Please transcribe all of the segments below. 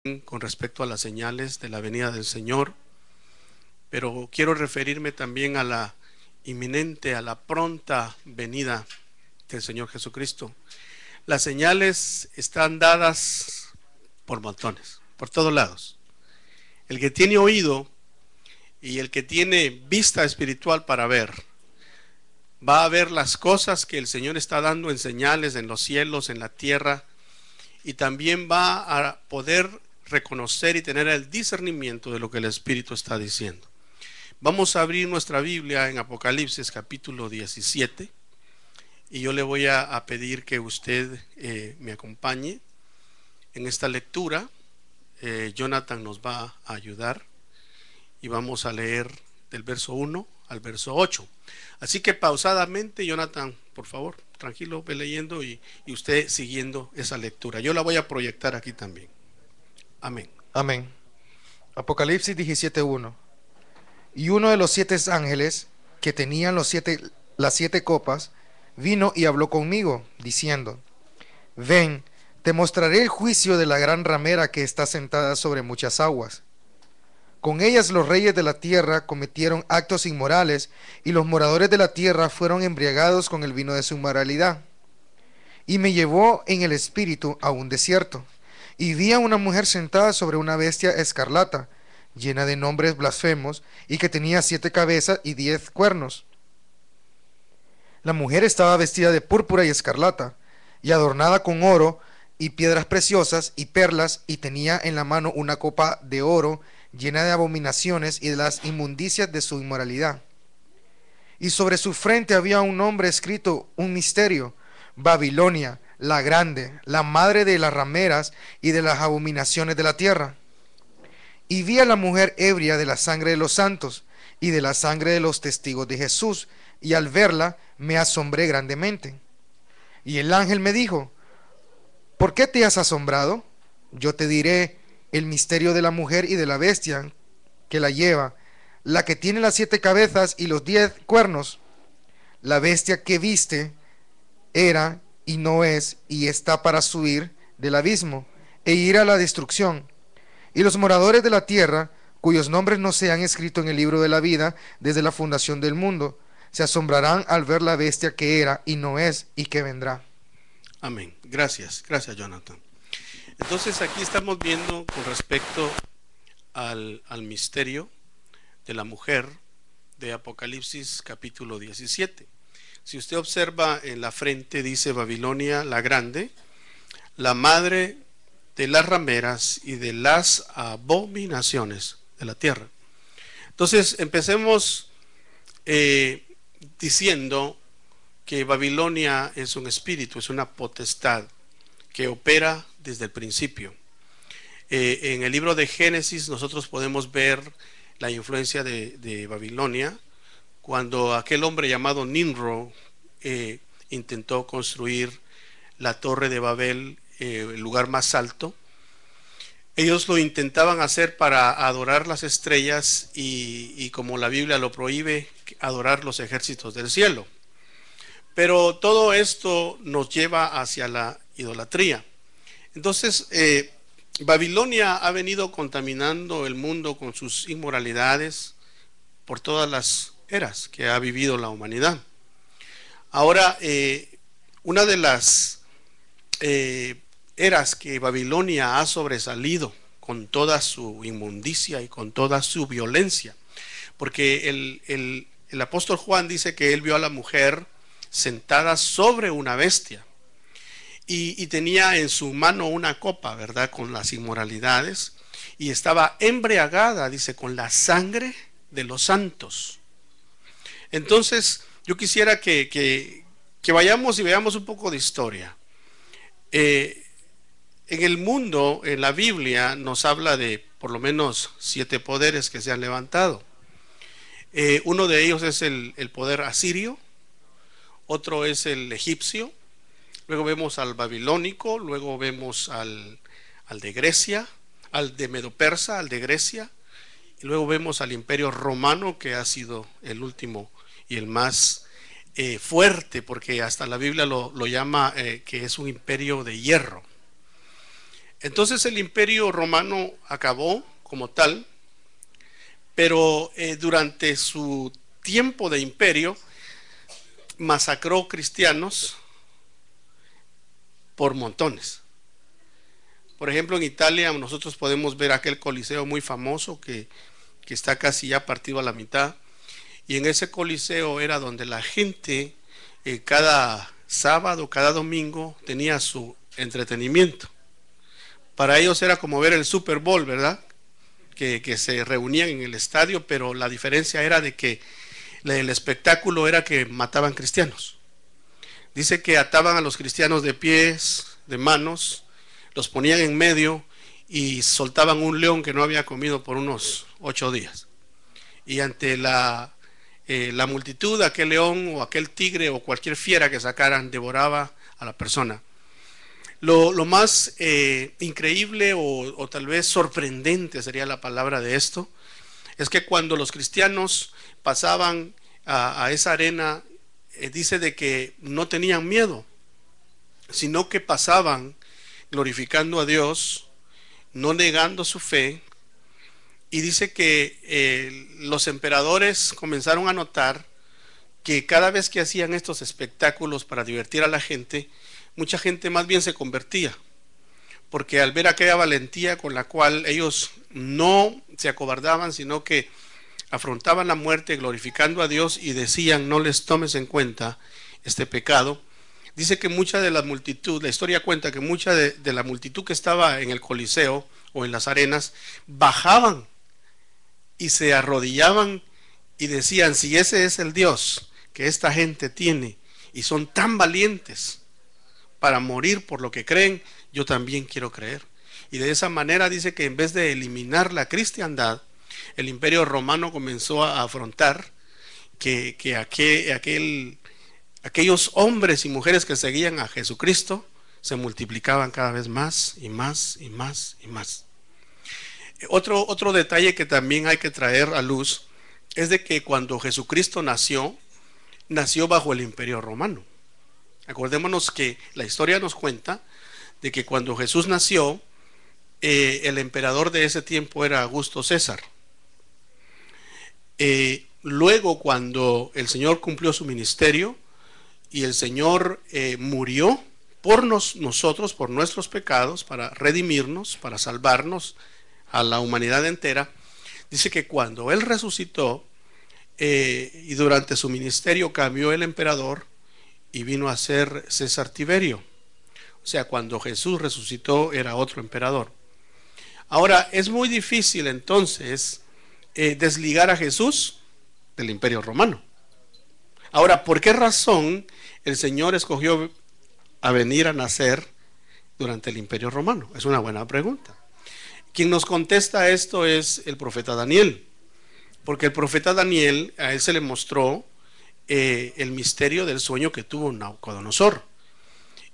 con respecto a las señales de la venida del Señor, pero quiero referirme también a la inminente, a la pronta venida del Señor Jesucristo. Las señales están dadas por montones, por todos lados. El que tiene oído y el que tiene vista espiritual para ver, va a ver las cosas que el Señor está dando en señales en los cielos, en la tierra, y también va a poder reconocer y tener el discernimiento de lo que el Espíritu está diciendo. Vamos a abrir nuestra Biblia en Apocalipsis capítulo 17 y yo le voy a pedir que usted me acompañe en esta lectura. Jonathan nos va a ayudar y vamos a leer del verso 1 al verso 8. Así que pausadamente, Jonathan, por favor, tranquilo, ve leyendo y usted siguiendo esa lectura. Yo la voy a proyectar aquí también. Amén. Amén. Apocalipsis 17:1. Y uno de los 7 ángeles que tenían las 7 copas vino y habló conmigo, diciendo: Ven, te mostraré el juicio de la gran ramera que está sentada sobre muchas aguas. Con ellas los reyes de la tierra cometieron actos inmorales, y los moradores de la tierra fueron embriagados con el vino de su inmoralidad. Y me llevó en el espíritu a un desierto, y vi a una mujer sentada sobre una bestia escarlata, llena de nombres blasfemos, y que tenía 7 cabezas y 10 cuernos. La mujer estaba vestida de púrpura y escarlata, y adornada con oro y piedras preciosas y perlas, y tenía en la mano una copa de oro llena de abominaciones y de las inmundicias de su inmoralidad. Y sobre su frente había un nombre escrito, un misterio: Babilonia, la grande, la madre de las rameras y de las abominaciones de la tierra. Y vi a la mujer ebria de la sangre de los santos y de la sangre de los testigos de Jesús, y al verla me asombré grandemente. Y el ángel me dijo: ¿Por qué te has asombrado? Yo te diré el misterio de la mujer y de la bestia que la lleva, la que tiene las 7 cabezas y los 10 cuernos. La bestia que viste era y no es, y está para subir del abismo e ir a la destrucción. Y los moradores de la tierra, cuyos nombres no se han escrito en el libro de la vida desde la fundación del mundo, se asombrarán al ver la bestia que era y no es y que vendrá. Amén. Gracias, gracias, Jonathan. Entonces aquí estamos viendo con respecto al misterio de la mujer de Apocalipsis capítulo 17. Si usted observa en la frente dice Babilonia la grande, la madre de las rameras y de las abominaciones de la tierra. Entonces empecemos diciendo que Babilonia es un espíritu, es una potestad que opera desde el principio. En el libro de Génesis nosotros podemos ver la influencia de Babilonia cuando aquel hombre llamado Nimrod intentó construir la torre de Babel, el lugar más alto. Ellos lo intentaban hacer para adorar las estrellas y como la Biblia lo prohíbe, adorar los ejércitos del cielo. Pero todo esto nos lleva hacia la idolatría. Entonces, Babilonia ha venido contaminando el mundo con sus inmoralidades por todas las eras que ha vivido la humanidad. Ahora, una de las eras que Babilonia ha sobresalido con toda su inmundicia y con toda su violencia, porque el apóstol Juan dice que él vio a la mujer sentada sobre una bestia y tenía en su mano una copa, ¿verdad?, con las inmoralidades, y estaba embriagada, dice, con la sangre de los santos. Entonces yo quisiera que vayamos y veamos un poco de historia. En el mundo, en la Biblia nos habla de por lo menos 7 poderes que se han levantado. Uno de ellos es el poder asirio, otro es el egipcio, luego vemos al babilónico, luego vemos al de Grecia, al de Medo-Persa, al de Grecia, y luego vemos al imperio romano, que ha sido el último y el más fuerte, porque hasta la Biblia lo llama que es un imperio de hierro. Entonces el imperio romano acabó como tal, pero durante su tiempo de imperio masacró cristianos por montones. Por ejemplo, en Italia nosotros podemos ver aquel coliseo muy famoso que está casi ya partido a la mitad, y en ese coliseo era donde la gente cada sábado, cada domingo tenía su entretenimiento. Para ellos era como ver el Super Bowl, ¿verdad? Que se reunían en el estadio, pero la diferencia era de que el espectáculo era que mataban cristianos. Dice que ataban a los cristianos de pies, de manos, los ponían en medio y soltaban un león que no había comido por unos 8 días. Y ante la multitud, aquel león o aquel tigre o cualquier fiera que sacaran devoraba a la persona. Lo más increíble o tal vez sorprendente sería la palabra de esto, es que cuando los cristianos pasaban a esa arena, dice de que no tenían miedo, sino que pasaban glorificando a Dios, no negando su fe. Y dice que los emperadores comenzaron a notar que cada vez que hacían estos espectáculos para divertir a la gente, mucha gente más bien se convertía, porque al ver aquella valentía con la cual ellos no se acobardaban, sino que afrontaban la muerte glorificando a Dios y decían: no les tomes en cuenta este pecado. Dice que mucha de la multitud, la historia cuenta que mucha de la multitud que estaba en el Coliseo o en las arenas, bajaban y se arrodillaban y decían: si ese es el Dios que esta gente tiene y son tan valientes para morir por lo que creen, yo también quiero creer. Y de esa manera dice que en vez de eliminar la cristiandad, el imperio romano comenzó a afrontar que aquellos hombres y mujeres que seguían a Jesucristo se multiplicaban cada vez más y más y más y más. Otro detalle que también hay que traer a luz es de que cuando Jesucristo nació bajo el imperio romano. Acordémonos que la historia nos cuenta de que cuando Jesús nació, el emperador de ese tiempo era Augusto César. Luego, cuando el Señor cumplió su ministerio y el Señor murió por nosotros, por nuestros pecados, para redimirnos, para salvarnos a la humanidad entera, dice que cuando Él resucitó y durante su ministerio cambió el emperador y vino a ser César Tiberio. O sea, cuando Jesús resucitó era otro emperador. Ahora, es muy difícil entonces desligar a Jesús del imperio romano. Ahora, ¿por qué razón el Señor escogió a venir a nacer durante el imperio romano? Es una buena pregunta. Quien nos contesta esto es el profeta Daniel, porque el profeta Daniel, a él se le mostró el misterio del sueño que tuvo Nabucodonosor,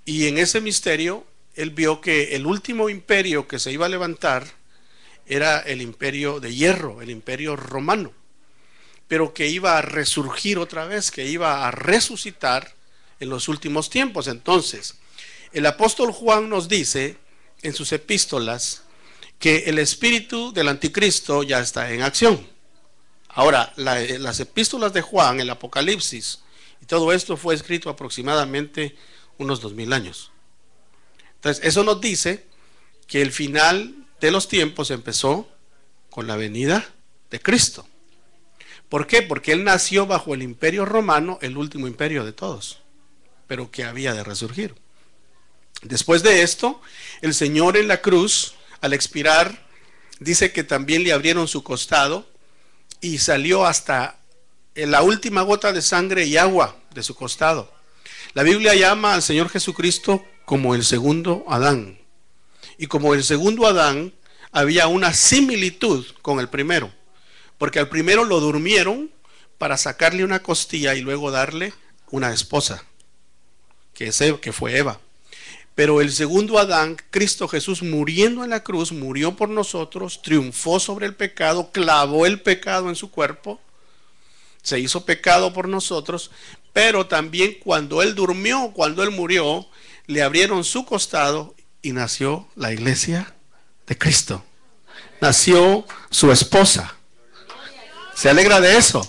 y en ese misterio él vio que el último imperio que se iba a levantar era el imperio de hierro, el imperio romano, pero que iba a resurgir otra vez, que iba a resucitar en los últimos tiempos. Entonces, el apóstol Juan nos dice en sus epístolas que el espíritu del anticristo ya está en acción. Ahora, las epístolas de Juan, el Apocalipsis, y todo esto fue escrito aproximadamente unos 2000 años. Entonces, eso nos dice que el final de los tiempos empezó con la venida de Cristo. ¿Por qué? Porque Él nació bajo el imperio romano, el último imperio de todos, pero que había de resurgir. Después de esto, el Señor en la cruz, al expirar, dice que también le abrieron su costado y salió hasta la última gota de sangre y agua de su costado. La Biblia llama al Señor Jesucristo como el segundo Adán. Y como el segundo Adán, había una similitud con el primero, porque al primero lo durmieron para sacarle una costilla y luego darle una esposa, que fue Eva. Pero el segundo Adán, Cristo Jesús, muriendo en la cruz, murió por nosotros, triunfó sobre el pecado, clavó el pecado en su cuerpo, se hizo pecado por nosotros, pero también cuando Él durmió, cuando Él murió, le abrieron su costado y nació la iglesia de Cristo. Nació su esposa. ¿Se alegra de eso?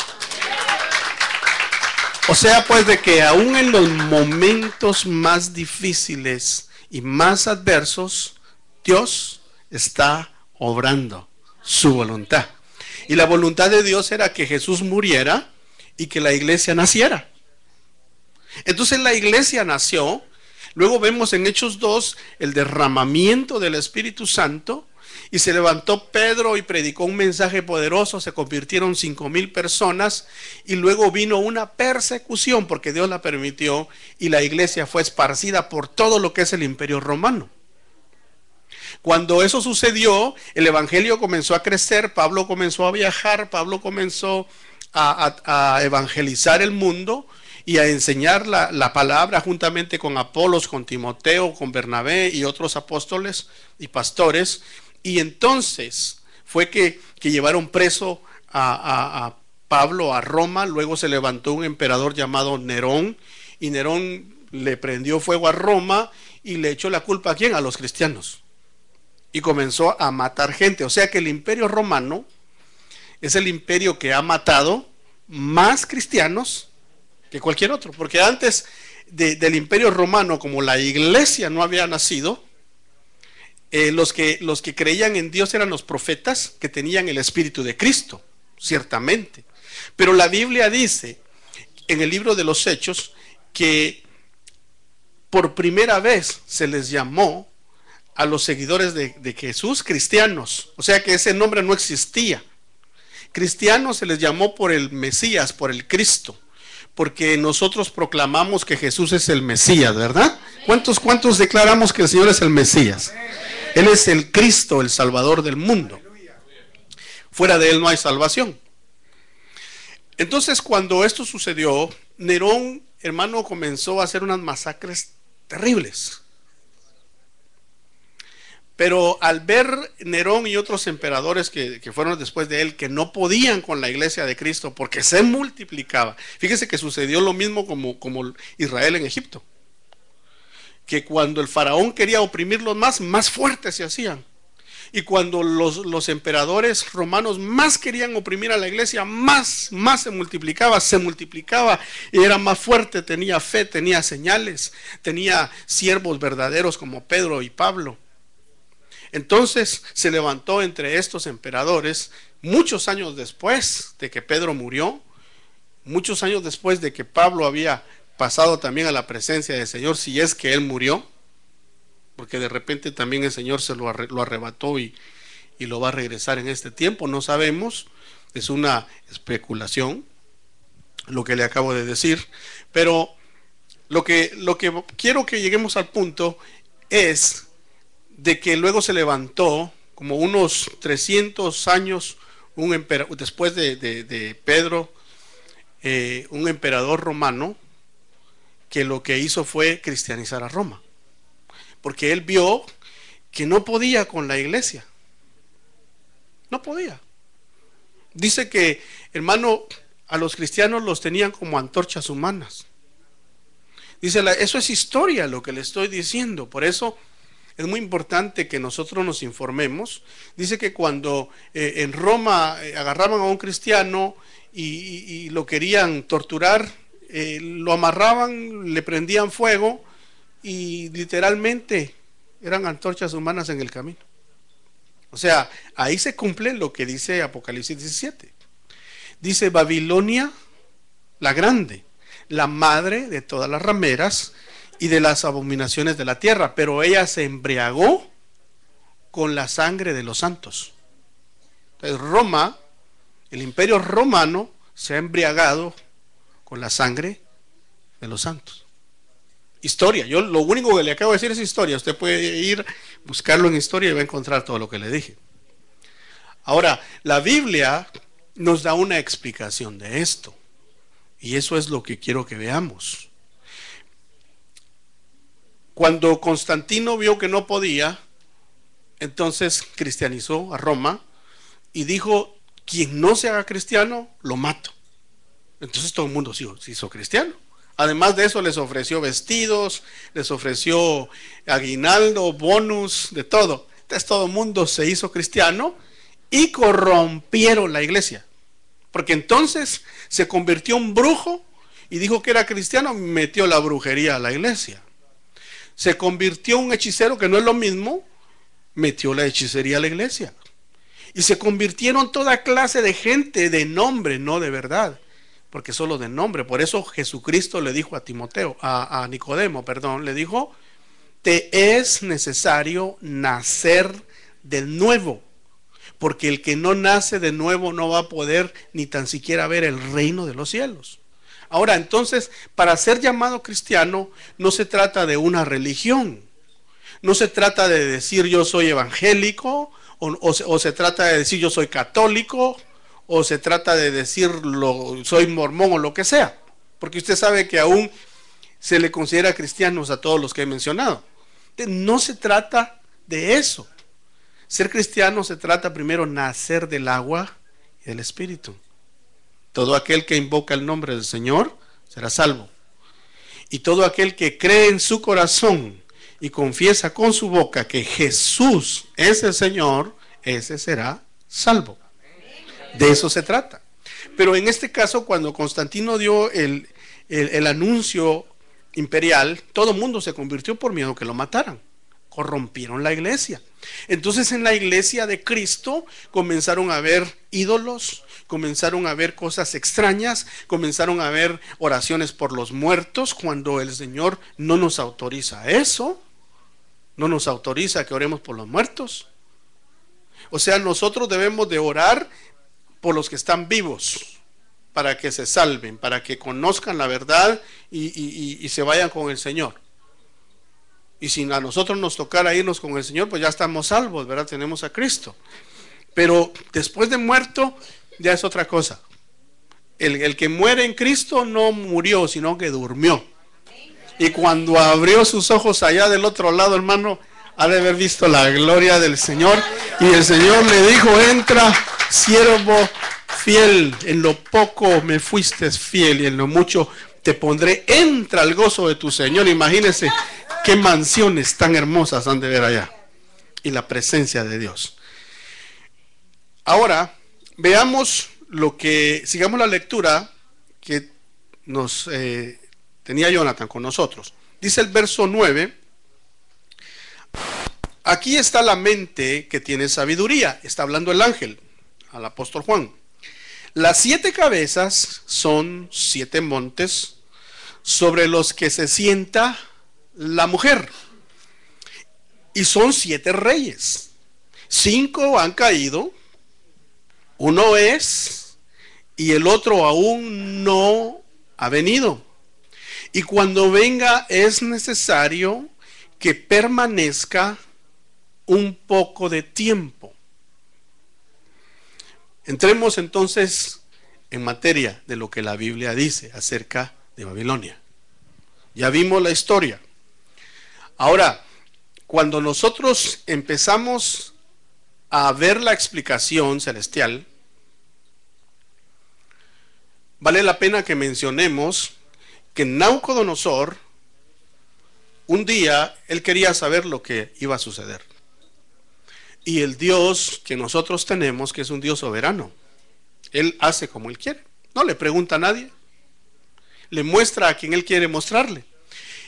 O sea, pues, de que aún en los momentos más difíciles y más adversos, Dios está obrando su voluntad. Y la voluntad de Dios era que Jesús muriera y que la iglesia naciera. Entonces la iglesia nació. Luego vemos en Hechos 2 el derramamiento del Espíritu Santo. Y se levantó Pedro y predicó un mensaje poderoso, se convirtieron 5,000 personas y luego vino una persecución porque Dios la permitió y la iglesia fue esparcida por todo lo que es el Imperio Romano. Cuando eso sucedió, el evangelio comenzó a crecer, Pablo comenzó a viajar, Pablo comenzó a evangelizar el mundo y a enseñar la palabra juntamente con Apolos, con Timoteo, con Bernabé y otros apóstoles y pastores. Y entonces fue que llevaron preso a Pablo a Roma. Luego se levantó un emperador llamado Nerón y Nerón le prendió fuego a Roma y le echó la culpa ¿a quién? A los cristianos. Y comenzó a matar gente. O sea que el Imperio Romano es el imperio que ha matado más cristianos que cualquier otro. Porque antes del Imperio Romano, como la iglesia no había nacido, los que creían en Dios eran los profetas que tenían el Espíritu de Cristo, ciertamente. Pero la Biblia dice en el libro de los Hechos que por primera vez se les llamó a los seguidores de Jesús cristianos. O sea que ese nombre no existía. Cristianos se les llamó por el Mesías, por el Cristo, porque nosotros proclamamos que Jesús es el Mesías, ¿verdad? ¿Cuántos declaramos que el Señor es el Mesías? Él es el Cristo, el Salvador del mundo. Fuera de Él no hay salvación. Entonces, cuando esto sucedió, Nerón, hermano, comenzó a hacer unas masacres terribles. Pero al ver Nerón y otros emperadores que fueron después de él, que no podían con la iglesia de Cristo porque se multiplicaba. Fíjese que sucedió lo mismo como Israel en Egipto. Que cuando el faraón quería oprimirlos más fuertes se hacían. Y cuando los emperadores romanos más querían oprimir a la iglesia, más se multiplicaba y era más fuerte, tenía fe, tenía señales, tenía siervos verdaderos como Pedro y Pablo. Entonces se levantó entre estos emperadores muchos años después de que Pedro murió, muchos años después de que Pablo había pasado también a la presencia del Señor, si es que él murió, porque de repente también el Señor se lo arrebató y lo va a regresar en este tiempo, no sabemos, es una especulación lo que le acabo de decir, pero lo que quiero que lleguemos al punto es de que luego se levantó como unos 300 años después de Pedro, un emperador romano que lo que hizo fue cristianizar a Roma, porque él vio que no podía con la iglesia, no podía. Dice que, hermano, a los cristianos los tenían como antorchas humanas. Dice, eso es historia lo que le estoy diciendo, por eso es muy importante que nosotros nos informemos. Dice que cuando en Roma agarraban a un cristiano y lo querían torturar, lo amarraban, le prendían fuego y literalmente eran antorchas humanas en el camino. O sea, ahí se cumple lo que dice Apocalipsis 17. Dice Babilonia la grande, la madre de todas las rameras y de las abominaciones de la tierra, pero ella se embriagó con la sangre de los santos. Entonces Roma, el imperio romano, se ha embriagado con la sangre de los santos. Historia, yo lo único que le acabo de decir es historia. Usted puede ir, buscarlo en historia y va a encontrar todo lo que le dije. Ahora, la Biblia nos da una explicación de esto, y eso es lo que quiero que veamos. Cuando Constantino vio que no podía, entonces cristianizó a Roma y dijo, quien no se haga cristiano, lo mato. Entonces todo el mundo se hizo cristiano. Además de eso les ofreció vestidos, les ofreció aguinaldo, bonus, de todo. Entonces todo el mundo se hizo cristiano y corrompieron la iglesia. Porque entonces se convirtió un brujo y dijo que era cristiano, metió la brujería a la iglesia. Se convirtió un hechicero, que no es lo mismo, metió la hechicería a la iglesia. Y se convirtieron toda clase de gente de nombre, no de verdad. Porque solo de nombre. Por eso Jesucristo le dijo a Timoteo, a Nicodemo, perdón, le dijo: te es necesario nacer de nuevo, porque el que no nace de nuevo no va a poder ni tan siquiera ver el reino de los cielos. Ahora, entonces, para ser llamado cristiano no se trata de una religión, no se trata de decir yo soy evangélico, o se trata de decir yo soy católico, o se trata de decir soy mormón o lo que sea, porque usted sabe que aún se le considera cristianos a todos los que he mencionado. No se trata de eso. Ser cristiano se trata primero nacer del agua y del espíritu. Todo aquel que invoca el nombre del Señor será salvo. Y todo aquel que cree en su corazón y confiesa con su boca que Jesús es el Señor, ese será salvo. De eso se trata. Pero en este caso, cuando Constantino dio el anuncio imperial, todo el mundo se convirtió por miedo que lo mataran. Corrompieron la iglesia. Entonces en la iglesia de Cristo comenzaron a haber ídolos, comenzaron a haber cosas extrañas, comenzaron a haber oraciones por los muertos, cuando el Señor no nos autoriza eso. No nos autoriza que oremos por los muertos. O sea, nosotros debemos de orar por los que están vivos, para que se salven, para que conozcan la verdad y se vayan con el Señor. Y si a nosotros nos tocara irnos con el Señor, pues ya estamos salvos, ¿verdad? Tenemos a Cristo. Pero después de muerto, ya es otra cosa. El que muere en Cristo no murió, sino que durmió. Y cuando abrió sus ojos allá del otro lado, hermano, ha de haber visto la gloria del Señor. Y el Señor le dijo: entra, siervo fiel, en lo poco me fuiste fiel y en lo mucho te pondré, entra al gozo de tu Señor. Imagínense qué mansiones tan hermosas han de ver allá, y la presencia de Dios. Ahora veamos sigamos la lectura que nos tenía Jonathan con nosotros. Dice el verso 9: aquí está la mente que tiene sabiduría. Está hablando el ángel al apóstol Juan. Las 7 cabezas son 7 montes sobre los que se sienta la mujer, y son 7 reyes. 5 han caído, uno es, y el otro aún no ha venido. Y cuando venga es necesario que permanezca un poco de tiempo. Entremos entonces en materia de lo que la Biblia dice acerca de Babilonia. Ya vimos la historia. Ahora, cuando nosotros empezamos a ver la explicación celestial, vale la pena que mencionemos que Nabucodonosor, un día, él quería saber lo que iba a suceder. Y el Dios que nosotros tenemos, que es un Dios soberano, Él hace como Él quiere. No le pregunta a nadie. Le muestra a quien Él quiere mostrarle.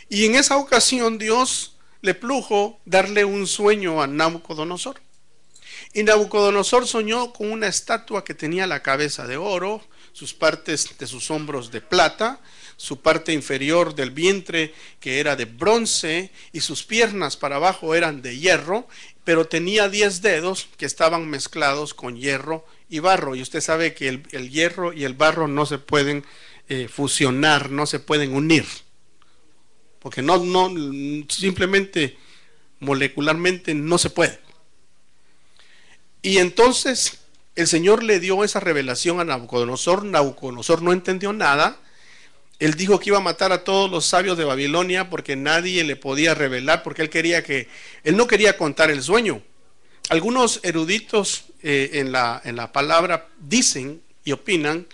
Y en esa ocasión Dios le plujo darle un sueño a Nabucodonosor. Y Nabucodonosor soñó con una estatua que tenía la cabeza de oro, sus partes de sus hombros de plata, su parte inferior del vientre que era de bronce, y sus piernas para abajo eran de hierro, pero tenía 10 dedos que estaban mezclados con hierro y barro. Y usted sabe que el hierro y el barro no se pueden fusionar, no se pueden unir, porque no simplemente molecularmente no se puede. Y entonces el Señor le dio esa revelación a Nabucodonosor. Nabucodonosor no entendió nada. Él dijo que iba a matar a todos los sabios de Babilonia porque nadie le podía revelar, porque él no quería contar el sueño. Algunos eruditos en la palabra dicen y opinan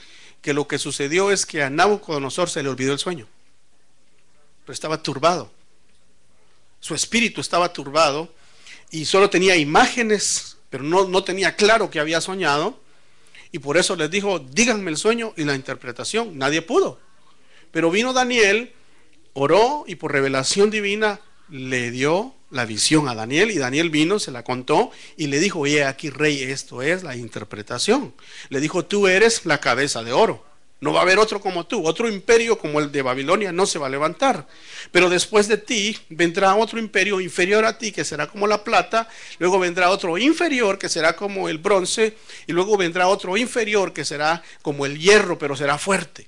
que lo que sucedió es que a Nabucodonosor se le olvidó el sueño. pero estaba turbado. Su espíritu estaba turbado y solo tenía imágenes, pero no tenía claro que había soñado. Y por eso les dijo, díganme el sueño y la interpretación. Nadie pudo. Pero vino Daniel, oró y por revelación divina le dio la visión a Daniel. Y Daniel vino, se la contó y le dijo, oye, aquí rey, esto es la interpretación. Le dijo, tú eres la cabeza de oro. No va a haber otro como tú. Otro imperio como el de Babilonia no se va a levantar. Pero después de ti vendrá otro imperio inferior a ti, que será como la plata. Luego vendrá otro inferior, que será como el bronce. Y luego vendrá otro inferior, que será como el hierro, pero será fuerte.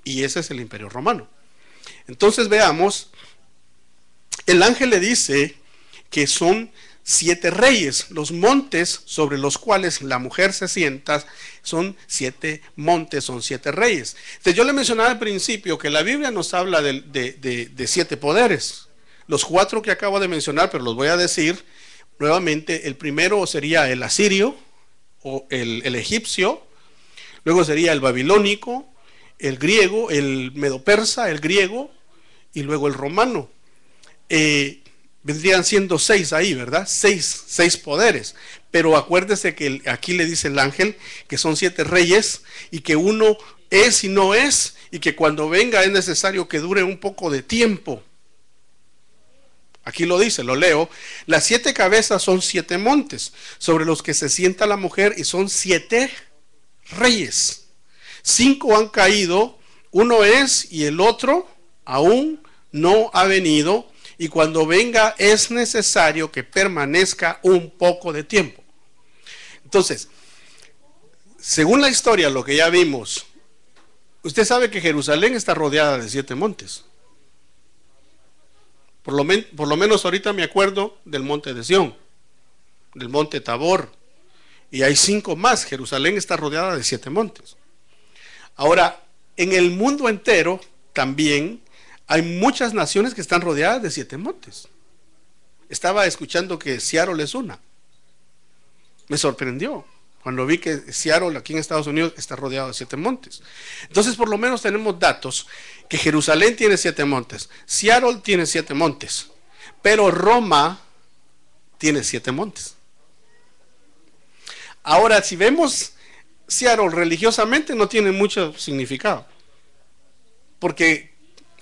Y ese es el imperio romano. Entonces veamos, el ángel le dice que son 7 reyes. Los montes sobre los cuales la mujer se sienta son 7 montes, son 7 reyes. Entonces yo le mencionaba al principio que la Biblia nos habla de 7 poderes. Los 4 que acabo de mencionar, pero los voy a decir nuevamente. El primero sería el asirio o el egipcio. Luego sería el babilónico, el griego, el medo-persa, el griego y luego el romano. Vendrían siendo 6 ahí, ¿verdad? 6 poderes. Pero acuérdese que aquí le dice el ángel que son 7 reyes y que uno es y no es, y que cuando venga es necesario que dure un poco de tiempo. Aquí lo dice, lo leo. Las 7 cabezas son 7 montes sobre los que se sienta la mujer y son 7 reyes. 5 han caído, uno es y el otro aún no ha venido. Y cuando venga es necesario que permanezca un poco de tiempo. Entonces, según la historia, lo que ya vimos, usted sabe que Jerusalén está rodeada de 7 montes. Por lo menos ahorita me acuerdo del monte de Sión, del monte Tabor, y hay 5 más. Jerusalén está rodeada de 7 montes. Ahora, en el mundo entero también hay muchas naciones que están rodeadas de 7 montes. Estaba escuchando que Seattle es una. Me sorprendió cuando vi que Seattle aquí en Estados Unidos está rodeado de 7 montes. Entonces por lo menos tenemos datos que Jerusalén tiene 7 montes, Seattle tiene 7 montes, pero Roma tiene 7 montes. Ahora, si vemos Seattle religiosamente, no tiene mucho significado, porque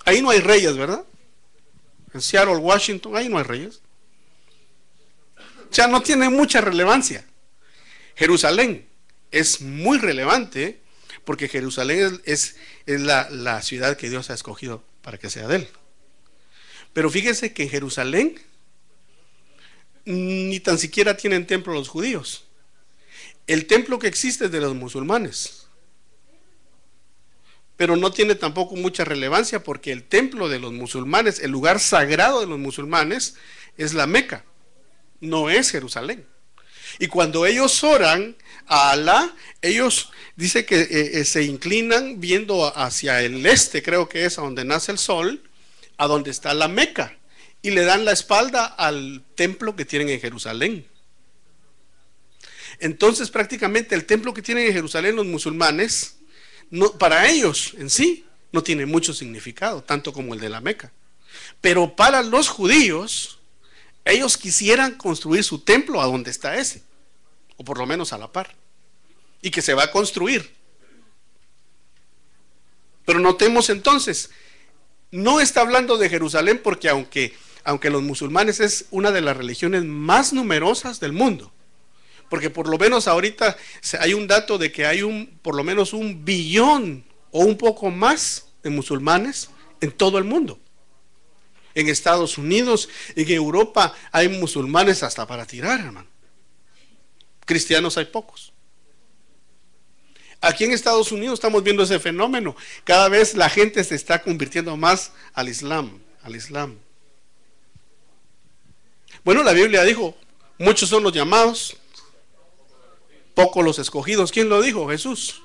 ahí no hay reyes, ¿verdad? En Seattle, Washington, ahí no hay reyes. O sea, no tiene mucha relevancia. Jerusalén es muy relevante porque Jerusalén es la ciudad que Dios ha escogido para que sea de él. Pero fíjese que en Jerusalén ni tan siquiera tienen templo los judíos. El templo que existe es de los musulmanes. Pero no tiene tampoco mucha relevancia porque el templo de los musulmanes, el lugar sagrado de los musulmanes, es la Meca, no es Jerusalén. Y cuando ellos oran a Alá, ellos dice que se inclinan viendo hacia el este, creo que es a donde nace el sol, a donde está la Meca, y le dan la espalda al templo que tienen en Jerusalén. Entonces prácticamente el templo que tienen en Jerusalén los musulmanes, no, para ellos en sí no tiene mucho significado, tanto como el de la Meca. Pero para los judíos, ellos quisieran construir su templo a donde está ese, o por lo menos a la par, y que se va a construir. Pero notemos entonces, no está hablando de Jerusalén porque aunque los musulmanes es una de las religiones más numerosas del mundo, porque por lo menos ahorita hay un dato de que hay por lo menos 1 billón o un poco más de musulmanes en todo el mundo. En Estados Unidos, en Europa hay musulmanes hasta para tirar, hermano. Cristianos hay pocos. Aquí en Estados Unidos estamos viendo ese fenómeno. Cada vez la gente se está convirtiendo más al Islam, Bueno, la Biblia dijo, muchos son los llamados, pocos los escogidos. ¿Quién lo dijo? Jesús.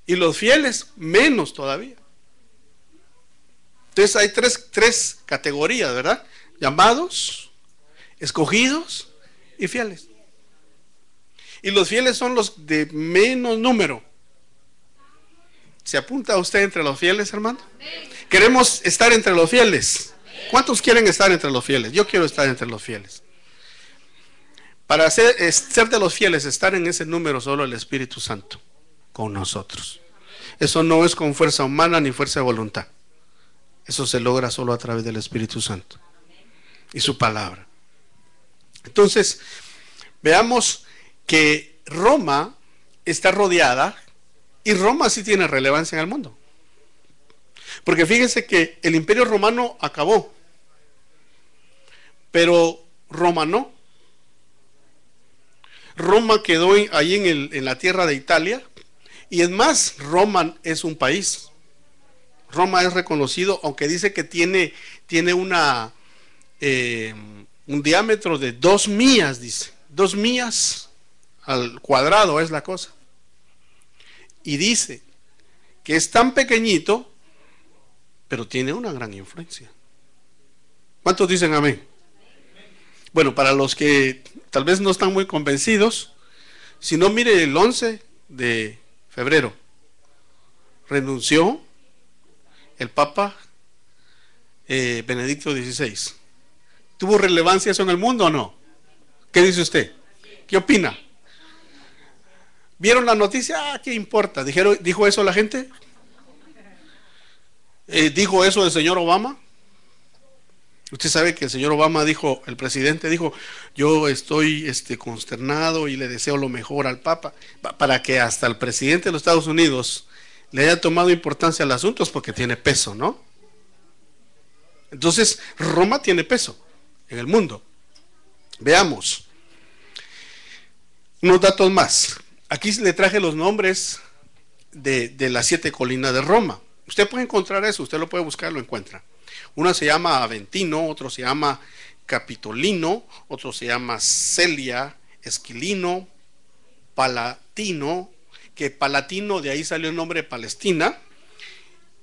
Y los fieles, menos todavía. Entonces hay tres categorías, ¿verdad? Llamados, escogidos y fieles. Y los fieles son los de menos número. ¿Se apunta usted entre los fieles, hermano? Queremos estar entre los fieles. ¿Cuántos quieren estar entre los fieles? Yo quiero estar entre los fieles. Para ser de los fieles, estar en ese número solo el Espíritu Santo con nosotros. Eso no es con fuerza humana ni fuerza de voluntad. Eso se logra solo a través del Espíritu Santo y su palabra. Entonces, veamos que Roma está rodeada, y Roma sí tiene relevancia en el mundo. Porque fíjense que el Imperio Romano acabó, pero Roma no. Roma quedó ahí en la tierra de Italia, y es más, Roma es un país. Roma es reconocido, aunque dice que tiene un diámetro de 2 millas, dice. 2 millas al cuadrado es la cosa. Y dice que es tan pequeñito, pero tiene una gran influencia. ¿Cuántos dicen amén? Bueno, para los que tal vez no están muy convencidos, si no, mire el 11 de febrero. Renunció el Papa Benedicto XVI. ¿Tuvo relevancia eso en el mundo o no? ¿Qué dice usted? ¿Qué opina? ¿Vieron la noticia? ¿Qué importa? ¿Dijo eso la gente? ¿Dijo eso el señor Obama? Usted sabe que el señor Obama dijo, el presidente dijo, yo estoy consternado y le deseo lo mejor al Papa, para que hasta el presidente de los Estados Unidos le haya tomado importancia al asunto, es porque tiene peso, ¿no? Entonces, Roma tiene peso en el mundo. Veamos unos datos más. Aquí le traje los nombres de las 7 colinas de Roma. Usted puede encontrar eso, usted lo puede buscar, lo encuentra. Uno se llama Aventino, otro se llama Capitolino, otro se llama Celia, Esquilino, Palatino, que Palatino, de ahí salió el nombre de Palestina,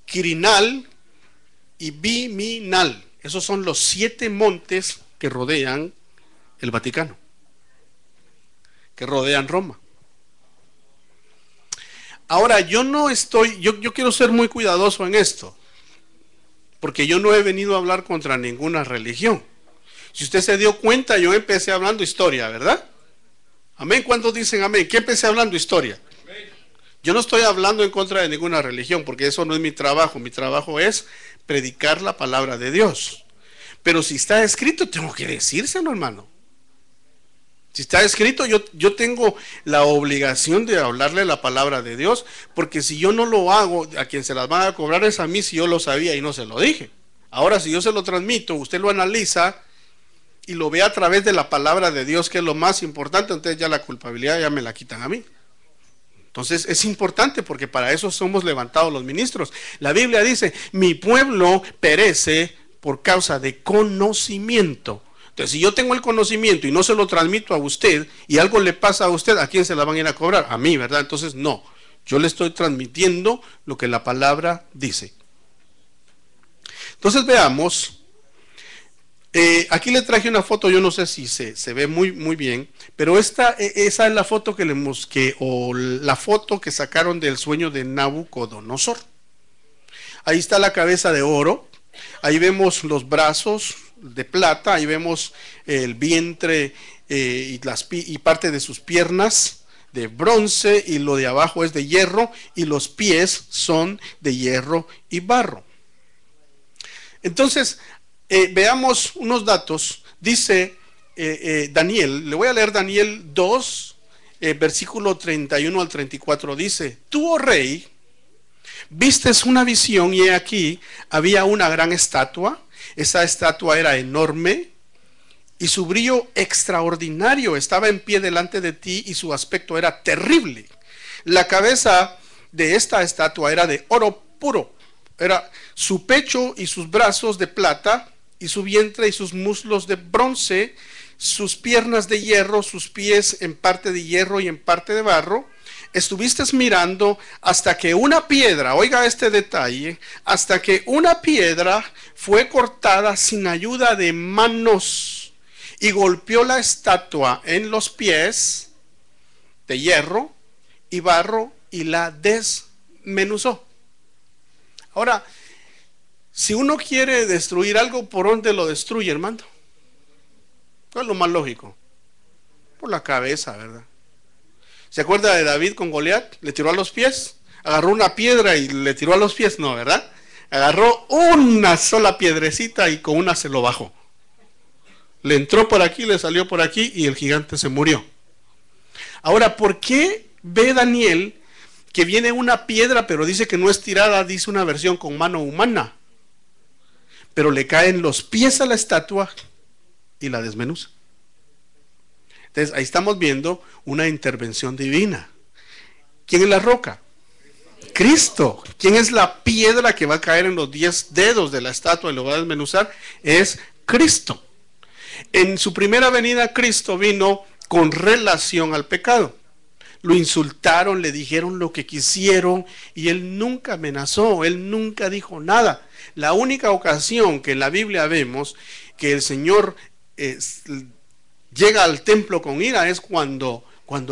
Quirinal y Viminal. Esos son los 7 montes que rodean el Vaticano, que rodean Roma. Ahora, yo quiero ser muy cuidadoso en esto, porque yo no he venido a hablar contra ninguna religión. Si usted se dio cuenta, yo empecé hablando historia, ¿verdad? Amén. ¿Cuántos dicen amén? ¿Qué empecé hablando historia? Yo no estoy hablando en contra de ninguna religión, porque eso no es mi trabajo. Mi trabajo es predicar la palabra de Dios. Pero si está escrito, tengo que decírselo, hermano. Si está escrito, yo tengo la obligación de hablarle la palabra de Dios, porque si yo no lo hago, a quien se las van a cobrar es a mí, si yo lo sabía y no se lo dije. Ahora, si yo se lo transmito, usted lo analiza y lo ve a través de la palabra de Dios, que es lo más importante, entonces ya la culpabilidad ya me la quitan a mí. Entonces es importante, porque para eso somos levantados los ministros. La Biblia dice, mi pueblo perece por causa de conocimiento. Entonces, si yo tengo el conocimiento y no se lo transmito a usted y algo le pasa a usted, ¿a quién se la van a ir a cobrar? A mí, ¿verdad? Entonces, no. Yo le estoy transmitiendo lo que la palabra dice. Entonces, veamos. Aquí le traje una foto, yo no sé si se ve muy bien, pero esa es la foto la foto que sacaron del sueño de Nabucodonosor. Ahí está la cabeza de oro, ahí vemos los brazos de plata, ahí vemos el vientre y parte de sus piernas de bronce, y lo de abajo es de hierro, y los pies son de hierro y barro. Entonces, veamos unos datos. Dice Daniel, le voy a leer Daniel 2, versículo 31 al 34, dice, tú, oh rey, vistes una visión, y he aquí, había una gran estatua. Esa estatua era enorme, y su brillo extraordinario estaba en pie delante de ti, y su aspecto era terrible. La cabeza de esta estatua era de oro puro, era su pecho y sus brazos de plata, y su vientre y sus muslos de bronce, sus piernas de hierro, sus pies en parte de hierro y en parte de barro. Estuviste mirando hasta que una piedra, oiga este detalle, hasta que una piedra fue cortada sin ayuda de manos y golpeó la estatua en los pies de hierro y barro y la desmenuzó. Ahora, Si uno quiere destruir algo, ¿por dónde lo destruye, hermano? ¿Cuál es lo más lógico? Por la cabeza, ¿verdad? ¿Se acuerda de David con Goliat? Le tiró a los pies, agarró una piedra y le tiró a los pies, no, ¿verdad? Agarró una sola piedrecita y con una se lo bajó. Le entró por aquí, le salió por aquí y el gigante se murió. Ahora, ¿por qué ve Daniel que viene una piedra, pero dice que no es tirada, dice una versión con mano humana? Pero le caen los pies a la estatua y la desmenuza. Entonces, ahí estamos viendo una intervención divina. ¿Quién es la roca? Cristo. ¿Quién es la piedra que va a caer en los 10 dedos de la estatua y lo va a desmenuzar? Es Cristo. En su primera venida, Cristo vino con relación al pecado. Lo insultaron, le dijeron lo que quisieron y él nunca amenazó, él nunca dijo nada. La única ocasión que en la Biblia vemos que el Señor llega al templo con ira es cuando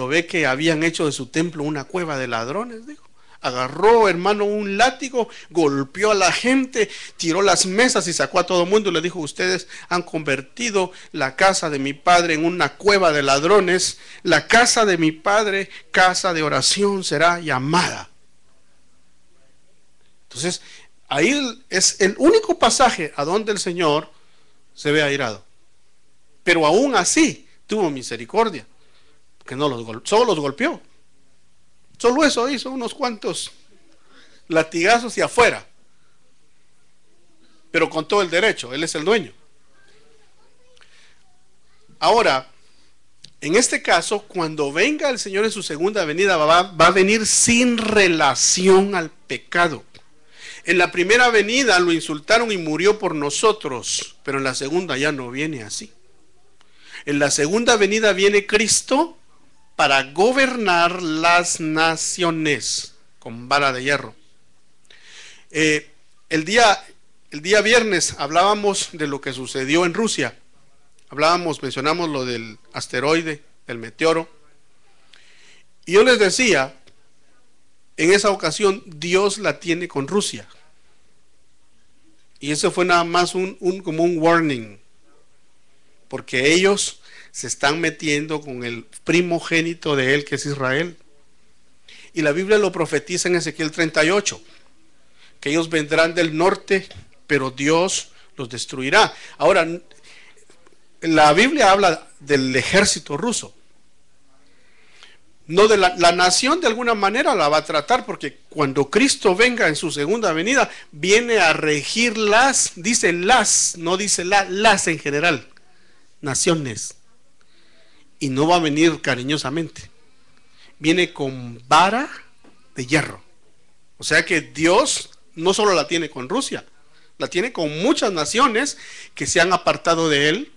ve que habían hecho de su templo una cueva de ladrones, dijo. Agarró, hermano, un látigo, golpeó a la gente, tiró las mesas y sacó a todo el mundo y le dijo: ustedes han convertido la casa de mi padre en una cueva de ladrones. La casa de mi padre, casa de oración será llamada. Entonces, ahí es el único pasaje a donde el Señor se ve airado. Pero aún así tuvo misericordia, porque solo los golpeó. Solo eso hizo, unos cuantos latigazos y afuera. Pero con todo el derecho, él es el dueño. Ahora, en este caso, cuando venga el Señor en su segunda venida, va a venir sin relación al pecado. En la primera venida lo insultaron y murió por nosotros, pero en la segunda ya no viene así. En la segunda venida viene Cristo para gobernar las naciones con vara de hierro. El día viernes hablábamos de lo que sucedió en Rusia. Mencionamos lo del asteroide, del meteoro. Y yo les decía, en esa ocasión Dios la tiene con Rusia. Y eso fue nada más como un warning, porque ellos se están metiendo con el primogénito de él, que es Israel. Y la Biblia lo profetiza en Ezequiel 38, que ellos vendrán del norte, pero Dios los destruirá. Ahora, la Biblia habla del ejército ruso. No de la nación, de alguna manera la va a tratar, porque cuando Cristo venga en su segunda venida, viene a regir dice las, no dice las en general, naciones. Y no va a venir cariñosamente, viene con vara de hierro. O sea que Dios no solo la tiene con Rusia, la tiene con muchas naciones que se han apartado de él,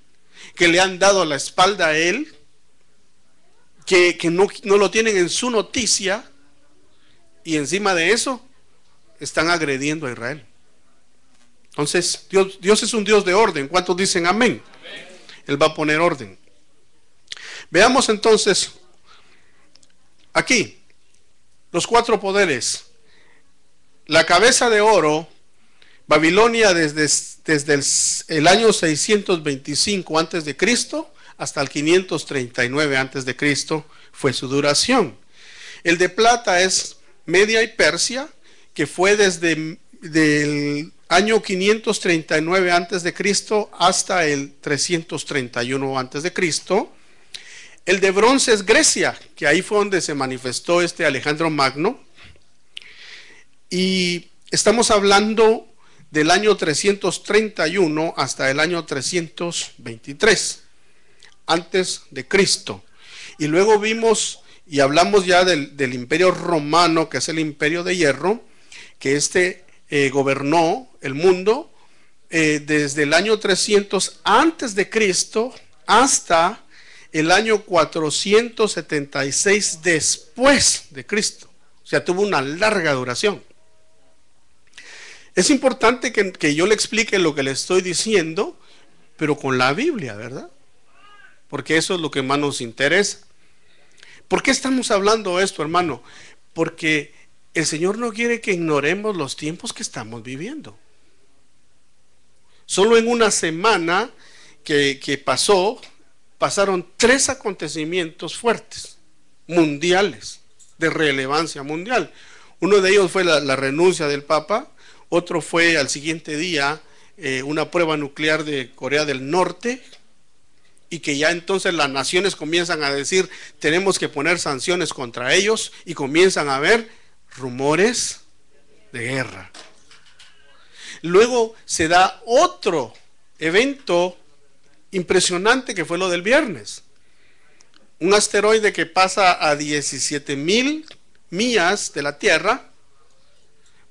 que le han dado la espalda a él, que no lo tienen en su noticia, y encima de eso están agrediendo a Israel. Entonces Dios es un Dios de orden. ¿Cuántos dicen amén? Él va a poner orden. Veamos entonces aquí los 4 poderes. La cabeza de oro, Babilonia desde el año 625 antes de Cristo hasta el 539 antes de Cristo fue su duración. El de plata es Media y Persia, que fue desde el año 539 antes de Cristo hasta el 331 antes de Cristo. El de bronce es Grecia, que ahí fue donde se manifestó Alejandro Magno. Y estamos hablando del año 331 hasta el año 323 antes de Cristo. Y luego vimos y hablamos ya del imperio romano, que es el imperio de hierro, que gobernó el mundo desde el año 300 antes de Cristo hasta el año 476 después de Cristo. O sea, tuvo una larga duración. Es importante que yo le explique lo que le estoy diciendo, pero con la Biblia, ¿verdad? Porque eso es lo que más nos interesa. ¿Por qué estamos hablando de esto, hermano? Porque el Señor no quiere que ignoremos los tiempos que estamos viviendo. Solo en una semana que pasaron 3 acontecimientos fuertes, mundiales, de relevancia mundial. Uno de ellos fue la renuncia del Papa, otro fue al siguiente día una prueba nuclear de Corea del Norte, y que ya entonces las naciones comienzan a decir, tenemos que poner sanciones contra ellos, y comienzan a haber rumores de guerra. Luego se da otro evento impresionante, que fue lo del viernes. Un asteroide que pasa a 17,000 millas de la Tierra,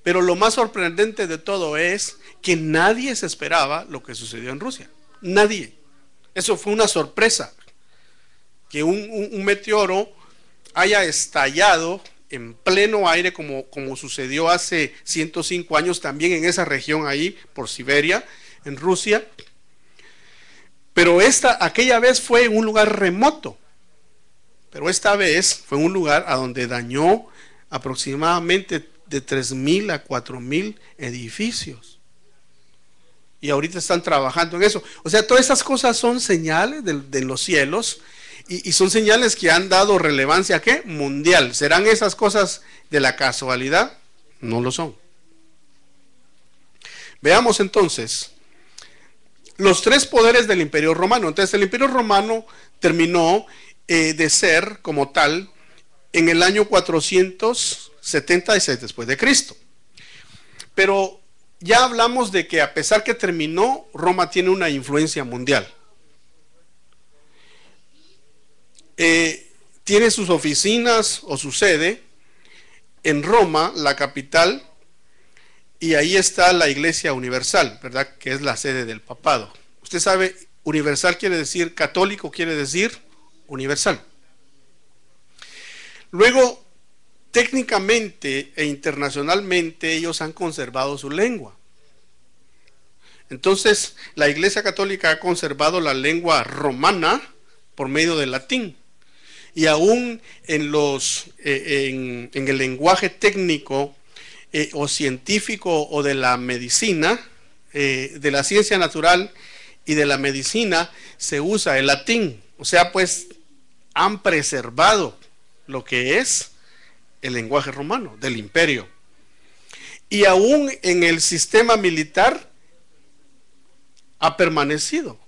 pero lo más sorprendente de todo es que nadie se esperaba lo que sucedió en Rusia. Nadie. Eso fue una sorpresa, que un meteoro haya estallado en pleno aire, como sucedió hace 105 años también en esa región ahí, por Siberia, en Rusia. Pero aquella vez fue en un lugar remoto, pero esta vez fue en un lugar a donde dañó aproximadamente de 3,000 a 4,000 edificios. Y ahorita están trabajando en eso. O sea, todas esas cosas son señales de los cielos, y son señales que han dado relevancia, ¿qué? Mundial. ¿Serán esas cosas de la casualidad? No lo son. Veamos entonces los 3 poderes del Imperio Romano. Entonces el Imperio Romano terminó de ser como tal en el año 476 después de Cristo. Pero ya hablamos de que a pesar que terminó, Roma tiene una influencia mundial. Tiene sus oficinas o su sede en Roma, la capital, y ahí está la Iglesia Universal, ¿verdad? Que es la sede del papado. Usted sabe, universal quiere decir, católico quiere decir universal. Luego, técnicamente e internacionalmente, ellos han conservado su lengua. Entonces, la Iglesia Católica ha conservado la lengua romana por medio del latín. Y aún en el lenguaje técnico o científico o de la medicina, de la ciencia natural y de la medicina, se usa el latín. O sea, pues han preservado lo que es el lenguaje romano del imperio. Y aún en el sistema militar ha permanecido.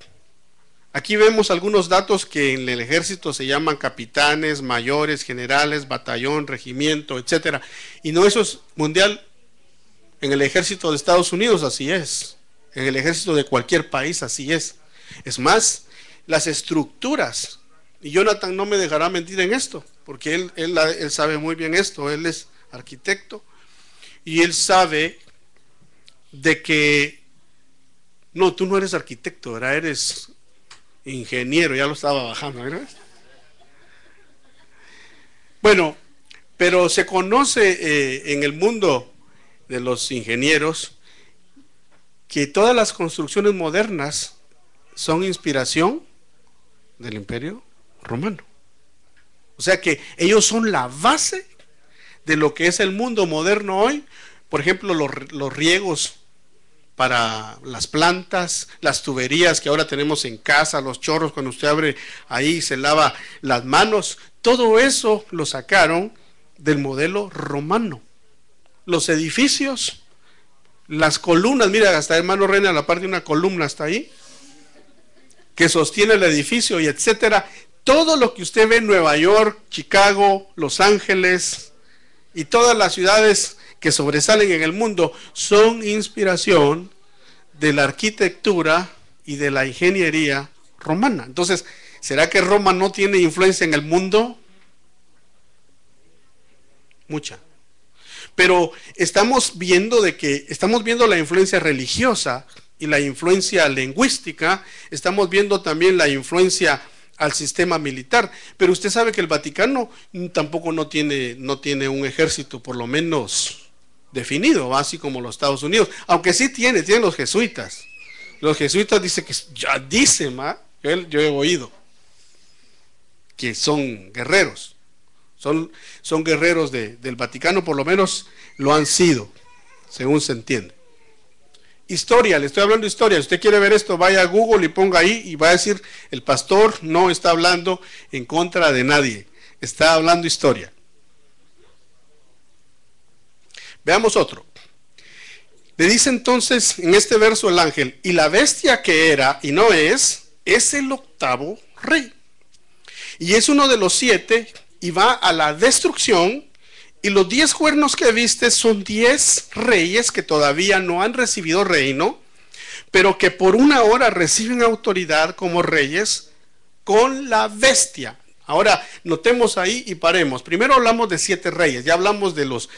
Aquí vemos algunos datos que en el ejército se llaman capitanes, mayores, generales, batallón, regimiento, etcétera. Y no, eso es mundial. En el ejército de Estados Unidos así es. En el ejército de cualquier país así es. Es más, las estructuras, y Jonathan no me dejará mentir en esto, porque él sabe muy bien esto, él es arquitecto, y él sabe de que, no, tú no eres arquitecto, ¿verdad? Eres ingeniero, ya lo estaba bajando, ¿verdad? Bueno, pero se conoce en el mundo de los ingenieros que todas las construcciones modernas son inspiración del Imperio Romano. O sea que ellos son la base de lo que es el mundo moderno hoy. Por ejemplo, los riegos para las plantas, las tuberías que ahora tenemos en casa, los chorros cuando usted abre ahí se lava las manos, todo eso lo sacaron del modelo romano. Los edificios, las columnas, mira, hasta hermano Reina, la parte de una columna está ahí, que sostiene el edificio y etcétera. Todo lo que usted ve en Nueva York, Chicago, Los Ángeles y todas las ciudades que sobresalen en el mundo son inspiración de la arquitectura y de la ingeniería romana. Entonces, ¿será que Roma no tiene influencia en el mundo? Mucha. Pero estamos viendo la influencia religiosa y la influencia lingüística, estamos viendo también la influencia al sistema militar, pero usted sabe que el Vaticano tampoco no tiene un ejército por lo menos definido, así como los Estados Unidos, aunque sí tienen los jesuitas. Los jesuitas dicen que, yo he oído que son guerreros, son guerreros del Vaticano, por lo menos lo han sido, según se entiende. Historia, le estoy hablando de historia. Si usted quiere ver esto, vaya a Google y ponga ahí y va a decir, el pastor no está hablando en contra de nadie, está hablando historia. Veamos otro. Le dice entonces en este verso el ángel, y la bestia que era y no es el octavo rey. Y es uno de los 7 y va a la destrucción. Y los 10 cuernos que viste son 10 reyes que todavía no han recibido reino, pero que por una hora reciben autoridad como reyes con la bestia. Ahora, notemos ahí y paremos. Primero hablamos de 7 reyes, ya hablamos de los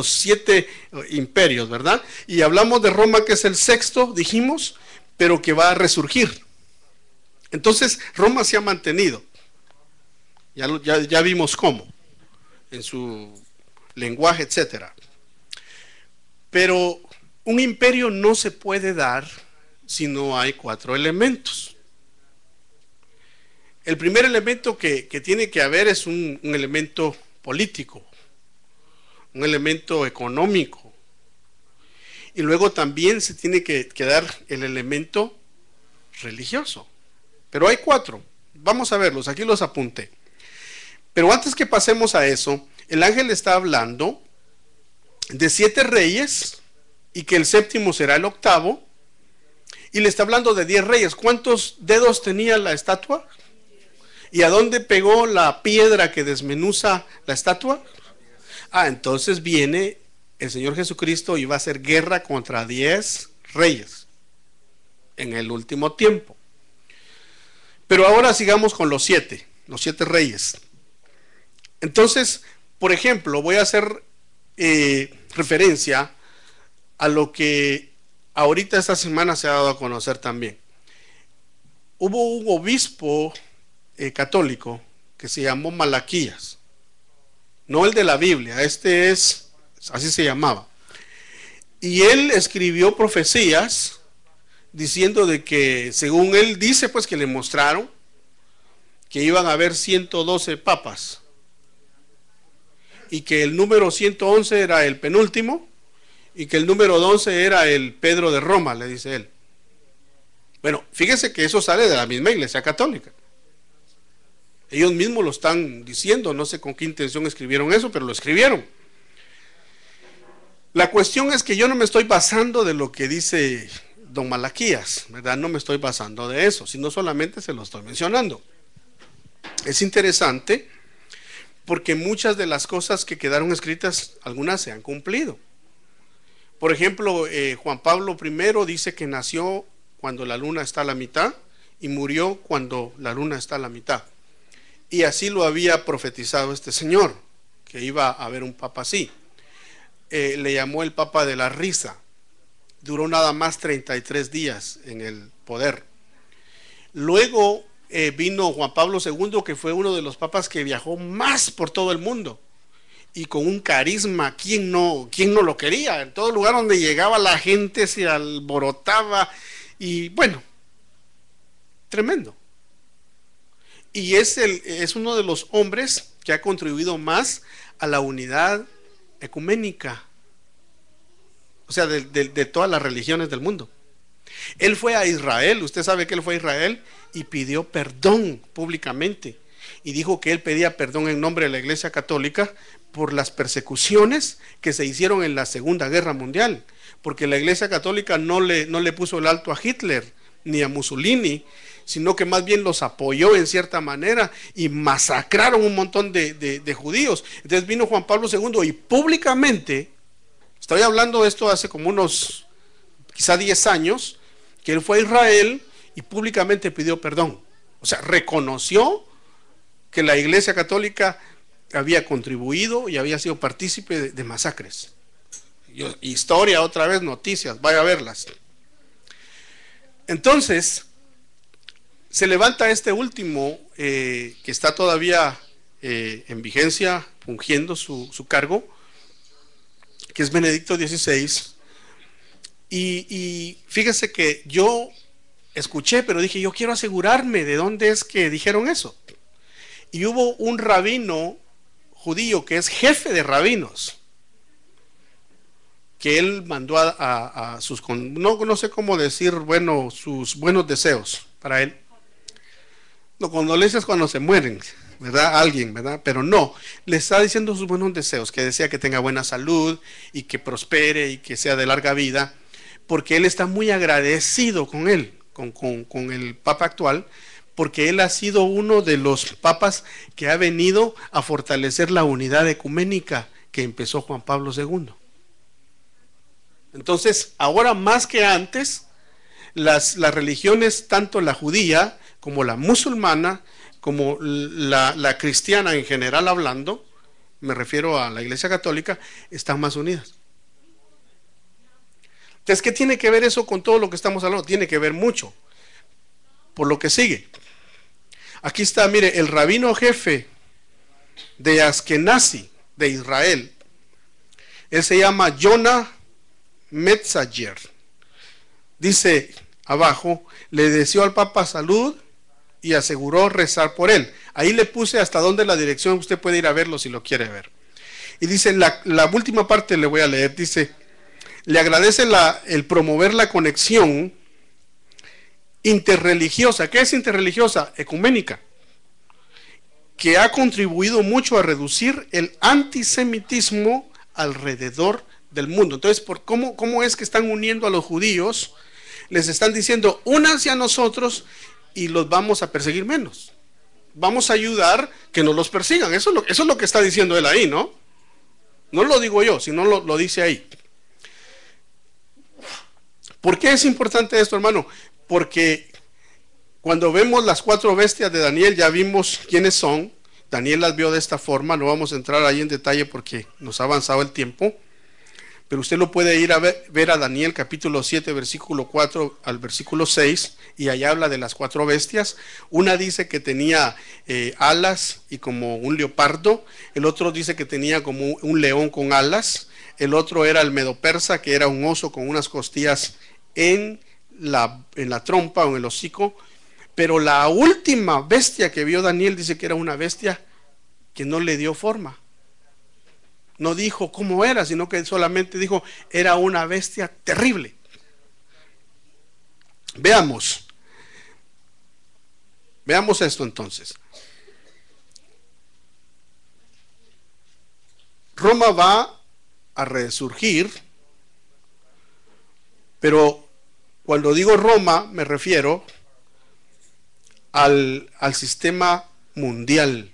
7 imperios, ¿verdad? Y hablamos de Roma, que es el 6º, dijimos, pero que va a resurgir. Entonces, Roma se ha mantenido. Ya vimos cómo, en su lenguaje, etcétera. Pero un imperio no se puede dar si no hay 4 elementos. El primer elemento que tiene que haber es un elemento político, un elemento económico, y luego también se tiene que dar el elemento religioso. Pero hay 4, vamos a verlos, aquí los apunté. Pero antes que pasemos a eso, el ángel está hablando de 7 reyes y que el 7º será el 8º, y le está hablando de 10 reyes. ¿Cuántos dedos tenía la estatua? ¿Y a dónde pegó la piedra que desmenuza la estatua? Entonces viene el Señor Jesucristo y va a hacer guerra contra 10 reyes en el último tiempo. Pero ahora sigamos con los 7 reyes. Entonces, por ejemplo, voy a hacer referencia a lo que ahorita esta semana se ha dado a conocer también. Hubo un obispo católico que se llamó Malaquías, no el de la Biblia, así se llamaba. Y él escribió profecías diciendo de que, según él dice, pues que le mostraron que iban a haber 112 papas, y que el número 111 era el penúltimo, y que el número 12 era el Pedro de Roma, le dice él. Bueno, fíjese que eso sale de la misma Iglesia Católica. Ellos mismos lo están diciendo, no sé con qué intención escribieron eso, pero lo escribieron. La cuestión es que yo no me estoy basando de lo que dice don Malaquías, ¿verdad? No me estoy basando de eso, sino solamente se lo estoy mencionando. Es interesante porque muchas de las cosas que quedaron escritas, algunas se han cumplido. Por ejemplo, Juan Pablo I dice que nació cuando la luna está a la mitad y murió cuando la luna está a la mitad. Y así lo había profetizado este señor, que iba a haber un papa así. Le llamó el papa de la risa. Duró nada más 33 días en el poder. Luego vino Juan Pablo II, que fue uno de los papas que viajó más por todo el mundo. Y con un carisma, ¿quién no lo quería? En todo lugar donde llegaba la gente se alborotaba. Y bueno, tremendo. Y es uno de los hombres que ha contribuido más a la unidad ecuménica, o sea, de todas las religiones del mundo. Él fue a Israel, usted sabe que él fue a Israel y pidió perdón públicamente, y dijo que él pedía perdón en nombre de la Iglesia Católica por las persecuciones que se hicieron en la Segunda Guerra Mundial, porque la Iglesia Católica no le puso el alto a Hitler ni a Mussolini, sino que más bien los apoyó en cierta manera y masacraron un montón de judíos. Entonces vino Juan Pablo II y públicamente, estoy hablando de esto hace como unos quizá 10 años, que él fue a Israel y públicamente pidió perdón. O sea, reconoció que la Iglesia Católica había contribuido y había sido partícipe de masacres. Historia, otra vez, noticias, vaya a verlas. Entonces se levanta este último que está todavía en vigencia, fungiendo su cargo, que es Benedicto XVI. Y fíjese que yo escuché, pero dije, yo quiero asegurarme de dónde es que dijeron eso. Y hubo un rabino judío que es jefe de rabinos, que él mandó a sus, no sé cómo decir, bueno, sus buenos deseos para él. No, condolencias cuando se mueren, ¿verdad? Alguien, ¿verdad? Pero no, le está diciendo sus buenos deseos, que desea que tenga buena salud y que prospere y que sea de larga vida, porque él está muy agradecido con él, con el Papa actual, porque él ha sido uno de los papas que ha venido a fortalecer la unidad ecuménica que empezó Juan Pablo II. Entonces, ahora más que antes, las religiones, tanto la judía como la musulmana, como la cristiana en general hablando, me refiero a la Iglesia Católica, están más unidas. Entonces, ¿qué tiene que ver eso con todo lo que estamos hablando? Tiene que ver mucho. Por lo que sigue. Aquí está, mire, el rabino jefe de Askenazi, de Israel. Él se llama Jonah Metzager. Dice abajo, le deseó al Papa salud y aseguró rezar por él. Ahí le puse hasta donde la dirección, usted puede ir a verlo si lo quiere ver. Y dice, la última parte le voy a leer, dice, le agradece el promover la conexión interreligiosa. ¿Qué es interreligiosa? Ecuménica, que ha contribuido mucho a reducir el antisemitismo alrededor del mundo. Entonces, ¿cómo es que están uniendo a los judíos? Les están diciendo, únanse a nosotros y los vamos a perseguir menos. Vamos a ayudar que no los persigan. Eso es lo que está diciendo él ahí, ¿no? No lo digo yo, sino lo dice ahí. ¿Por qué es importante esto, hermano? Porque cuando vemos las 4 bestias de Daniel, ya vimos quiénes son. Daniel las vio de esta forma, no vamos a entrar ahí en detalle porque nos ha avanzado el tiempo. Pero usted lo puede ir a ver a Daniel capítulo 7, versículo 4 al versículo 6, y allá habla de las 4 bestias. Una dice que tenía alas y como un leopardo, el otro dice que tenía como un león con alas, el otro era el medo-persa, que era un oso con unas costillas en la trompa o en el hocico. Pero la última bestia que vio Daniel dice que era una bestia que no le dio forma. No dijo cómo era, sino que solamente dijo, era una bestia terrible. Veamos esto entonces. Roma va a resurgir, pero cuando digo Roma me refiero al sistema mundial.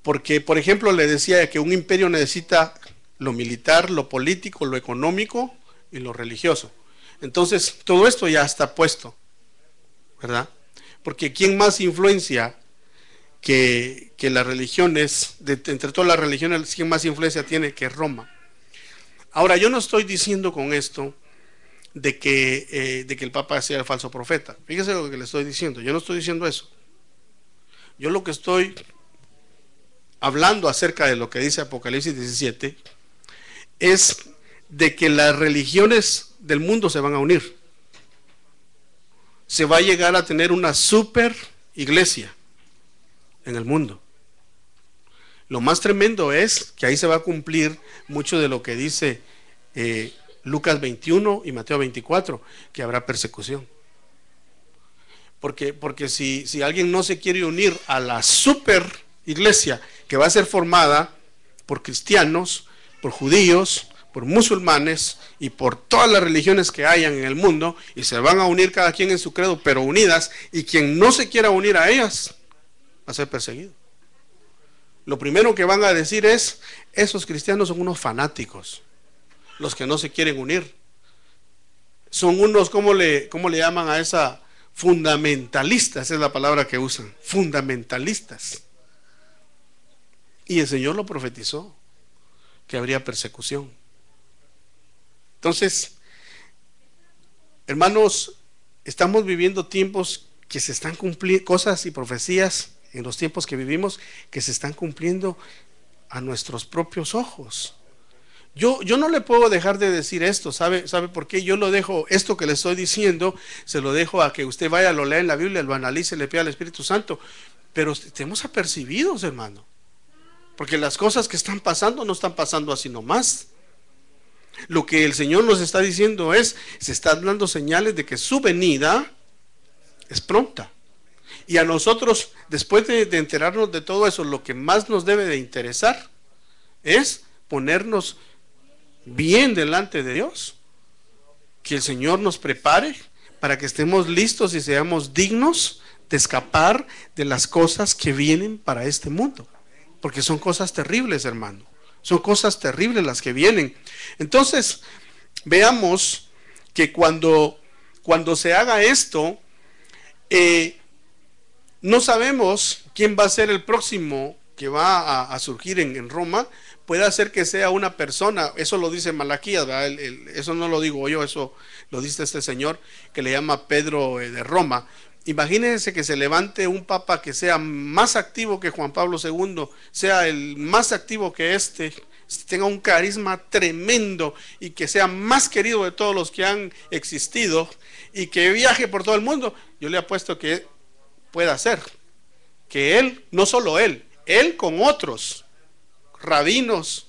Porque, por ejemplo, le decía que un imperio necesita lo militar, lo político, lo económico y lo religioso. Entonces, todo esto ya está puesto, ¿verdad? Porque ¿quién más influencia que las religiones, entre todas las religiones, quién más influencia tiene que Roma? Ahora, yo no estoy diciendo con esto de que el Papa sea el falso profeta. Fíjese lo que le estoy diciendo. Yo no estoy diciendo eso. Yo lo que estoy hablando acerca de lo que dice Apocalipsis 17 es de que las religiones del mundo se van a unir. Se va a llegar a tener una super iglesia en el mundo. Lo más tremendo es que ahí se va a cumplir mucho de lo que dice Lucas 21 y Mateo 24, que habrá persecución. Porque si alguien no se quiere unir a la super iglesia que va a ser formada por cristianos, por judíos, por musulmanes y por todas las religiones que hayan en el mundo, y se van a unir cada quien en su credo, pero unidas, y quien no se quiera unir a ellas va a ser perseguido. Lo primero que van a decir es, esos cristianos son unos fanáticos, los que no se quieren unir. Son unos, ¿cómo le llaman a esa? Fundamentalistas, esa es la palabra que usan, fundamentalistas. Y el Señor lo profetizó, que habría persecución. Entonces, hermanos, estamos viviendo tiempos que se están cumpliendo, cosas y profecías en los tiempos que vivimos, que se están cumpliendo a nuestros propios ojos. Yo no le puedo dejar de decir esto. ¿Sabe por qué? Yo lo dejo, esto que le estoy diciendo, se lo dejo a que usted vaya, lo lea en la Biblia, lo analice, le pida al Espíritu Santo. Pero estemos apercibidos, hermano. Porque las cosas que están pasando no están pasando así nomás. Lo que el Señor nos está diciendo es, se están dando señales de que su venida es pronta. Y a nosotros, después de enterarnos de todo eso, lo que más nos debe de interesar es ponernos bien delante de Dios. Que el Señor nos prepare para que estemos listos y seamos dignos de escapar de las cosas que vienen para este mundo. Porque son cosas terribles, hermano. Son cosas terribles las que vienen. Entonces, veamos que cuando se haga esto, no sabemos quién va a ser el próximo que va a surgir en Roma. Puede ser que sea una persona, eso lo dice Malaquías, eso no lo digo yo, eso lo dice este señor que le llama Pedro de Roma. Imagínense que se levante un papa que sea más activo que Juan Pablo II, sea el más activo que tenga un carisma tremendo y que sea más querido de todos los que han existido y que viaje por todo el mundo. Yo le apuesto que pueda ser que él, no solo él con otros rabinos,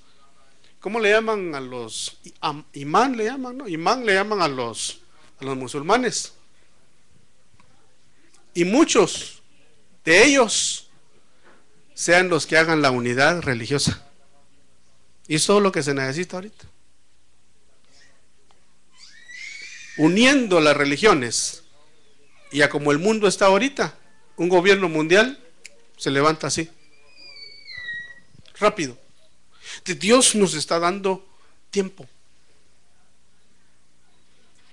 ¿cómo le llaman a los? Imán le llaman, ¿no? Imán le llaman a los musulmanes. Y muchos de ellos sean los que hagan la unidad religiosa. Y eso es lo que se necesita ahorita. Uniendo las religiones. Y a como el mundo está ahorita, un gobierno mundial se levanta así. Rápido. Dios nos está dando tiempo.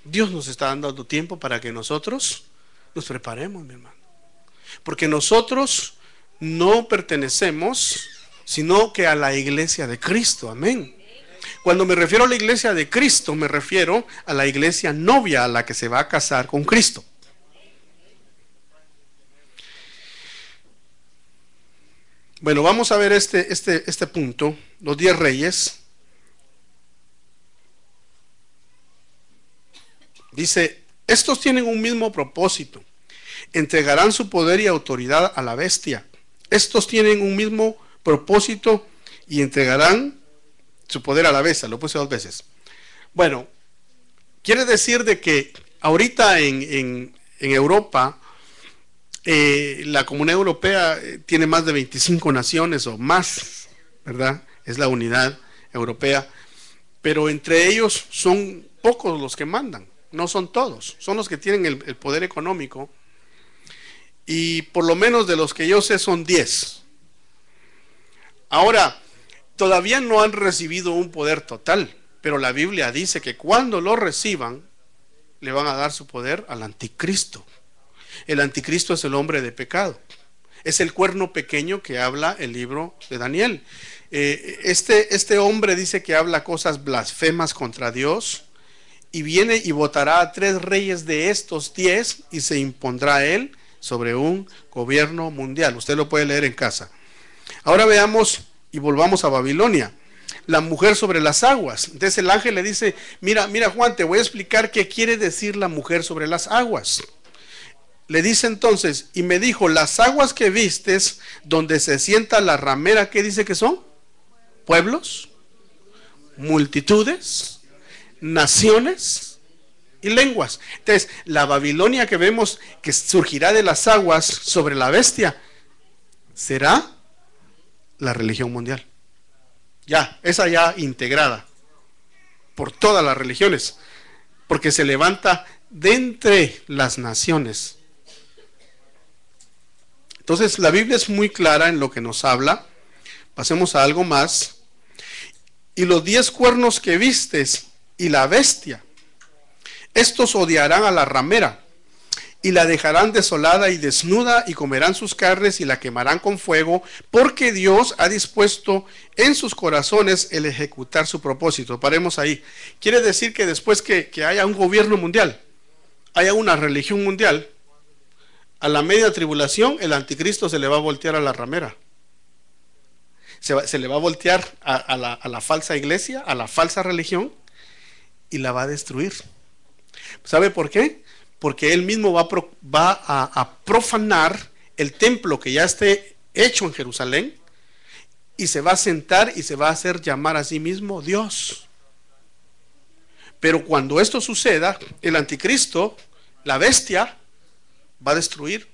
Dios nos está dando tiempo para que nosotros nos preparemos, mi hermano. Porque nosotros no pertenecemos sino que a la iglesia de Cristo. Amén. Cuando me refiero a la iglesia de Cristo, me refiero a la iglesia novia a la que se va a casar con Cristo. Bueno, vamos a ver este punto, los 10 reyes. Dice, estos tienen un mismo propósito, entregarán su poder y autoridad a la bestia. Estos tienen un mismo propósito y entregarán su poder a la bestia. Lo puse 2 veces. Bueno, quiere decir de que ahorita en Europa, la Comunidad Europea tiene más de 25 naciones o más, ¿verdad? Es la unidad europea, pero entre ellos son pocos los que mandan, no son todos, son los que tienen el poder económico, y por lo menos de los que yo sé son 10. Ahora, todavía no han recibido un poder total, pero la Biblia dice que cuando lo reciban, le van a dar su poder al anticristo. El anticristo es el hombre de pecado. Es el cuerno pequeño que habla el libro de Daniel. Este hombre dice que habla cosas blasfemas contra Dios y viene y votará a 3 reyes de estos 10 y se impondrá él sobre un gobierno mundial. Usted lo puede leer en casa. Ahora veamos y volvamos a Babilonia. La mujer sobre las aguas. Entonces el ángel le dice, mira Juan, te voy a explicar qué quiere decir la mujer sobre las aguas. Le dice entonces, y me dijo, las aguas que vistes, donde se sienta la ramera, ¿qué dice que son? Pueblos, multitudes, naciones y lenguas. Entonces, la Babilonia que vemos que surgirá de las aguas sobre la bestia, será la religión mundial. Ya, esa ya integrada por todas las religiones, porque se levanta de entre las naciones. Entonces la Biblia es muy clara en lo que nos habla. Pasemos a algo más. Y los 10 cuernos que vistes y la bestia, estos odiarán a la ramera y la dejarán desolada y desnuda y comerán sus carnes y la quemarán con fuego, porque Dios ha dispuesto en sus corazones el ejecutar su propósito. Paremos ahí. Quiere decir que después que haya un gobierno mundial, haya una religión mundial, a la media tribulación el anticristo se le va a voltear a la ramera, se le va a voltear a la falsa iglesia, a la falsa religión, y la va a destruir. ¿Sabe por qué? Porque él mismo va a profanar el templo que ya esté hecho en Jerusalén, y se va a sentar y se va a hacer llamar a sí mismo Dios. Pero cuando esto suceda, el anticristo, la bestia, va a destruir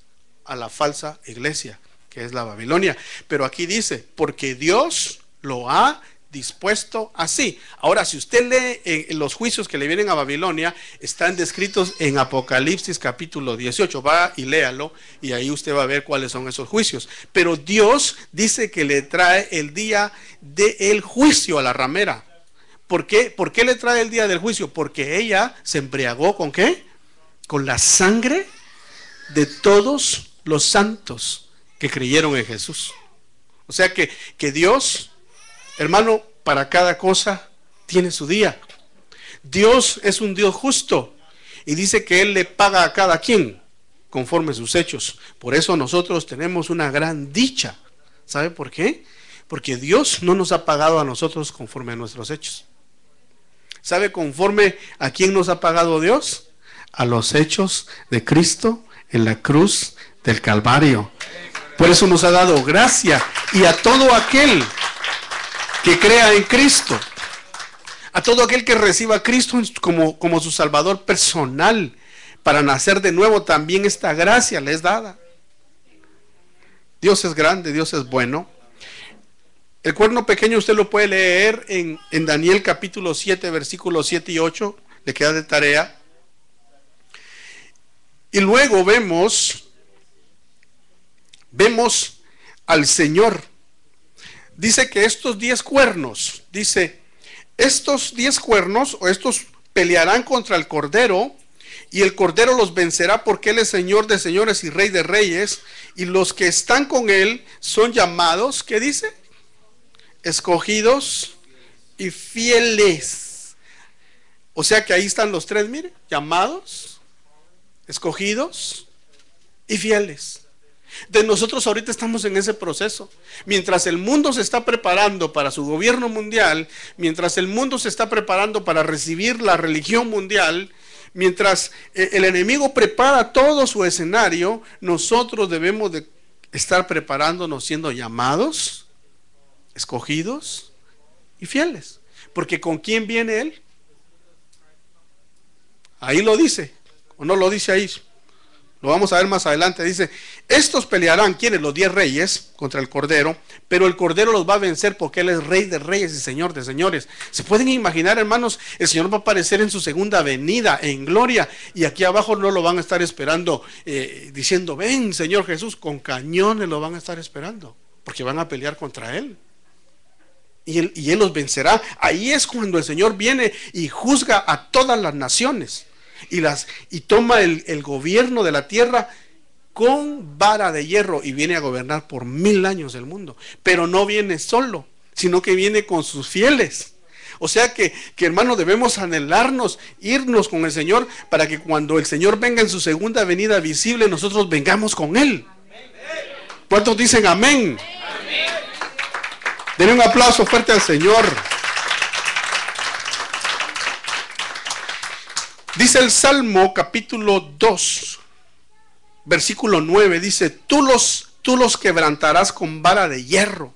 a la falsa iglesia, que es la Babilonia. Pero aquí dice, porque Dios lo ha dispuesto así. Ahora, si usted lee los juicios que le vienen a Babilonia, están descritos en Apocalipsis capítulo 18. Va y léalo, y ahí usted va a ver cuáles son esos juicios. Pero Dios dice que le trae el día del juicio a la ramera. ¿Por qué? ¿Por qué le trae el día del juicio? Porque ella se embriagó ¿con qué? Con la sangre de todos los santos que creyeron en Jesús. O sea que Dios, hermano, para cada cosa tiene su día. Dios es un Dios justo y dice que Él le paga a cada quien conforme a sus hechos. Por eso nosotros tenemos una gran dicha. ¿Sabe por qué? Porque Dios no nos ha pagado a nosotros conforme a nuestros hechos. ¿Sabe conforme a quién nos ha pagado Dios? A los hechos de Cristo en la cruz del Calvario. Por eso nos ha dado gracia, y a todo aquel que crea en Cristo, a todo aquel que reciba a Cristo como su Salvador personal, para nacer de nuevo, también esta gracia le es dada. Dios es grande, Dios es bueno. El cuerno pequeño usted lo puede leer en Daniel capítulo 7, versículos 7 y 8, le queda de tarea. Y luego vemos al Señor. Dice que estos 10 cuernos, estos 10 cuernos, o estos pelearán contra el Cordero, y el Cordero los vencerá, porque Él es Señor de señores y Rey de reyes, y los que están con Él son llamados, ¿qué dice? Escogidos y fieles. O sea que ahí están los tres, mire, llamados, escogidos y fieles. De nosotros ahorita estamos en ese proceso. Mientras el mundo se está preparando para su gobierno mundial, mientras el mundo se está preparando para recibir la religión mundial, mientras el enemigo prepara todo su escenario, nosotros debemos de estar preparándonos, siendo llamados, escogidos y fieles. Porque ¿con quién viene Él? Ahí lo dice, o no lo dice ahí. Lo vamos a ver más adelante. Dice, estos pelearán, ¿quiénes? Los 10 reyes contra el Cordero, pero el Cordero los va a vencer porque Él es Rey de reyes y Señor de señores. ¿Se pueden imaginar, hermanos? El Señor va a aparecer en su segunda venida en gloria, y aquí abajo no lo van a estar esperando diciendo, ven Señor Jesús. Con cañones lo van a estar esperando, porque van a pelear contra Él. Y Él los vencerá. Ahí es cuando el Señor viene y juzga a todas las naciones y toma el gobierno de la tierra con vara de hierro, y viene a gobernar por 1000 años el mundo. Pero no viene solo, sino que viene con sus fieles. O sea que hermanos, debemos anhelarnos, irnos con el Señor, para que cuando el Señor venga en su segunda venida visible, nosotros vengamos con Él. ¿Cuántos dicen amén? Denle un aplauso fuerte al Señor. Dice el Salmo capítulo 2, versículo 9, dice, tú los quebrantarás con vara de hierro,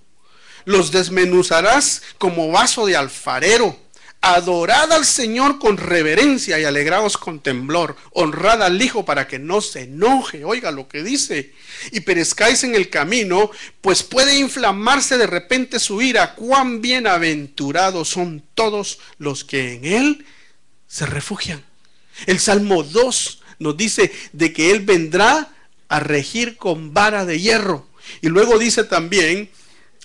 los desmenuzarás como vaso de alfarero. Adorad al Señor con reverencia y alegraos con temblor. Honrad al Hijo para que no se enoje. Oiga lo que dice. Y perezcáis en el camino, pues puede inflamarse de repente su ira. Cuán bienaventurados son todos los que en Él se refugian. El Salmo 2 nos dice de que Él vendrá a regir con vara de hierro. Y luego dice también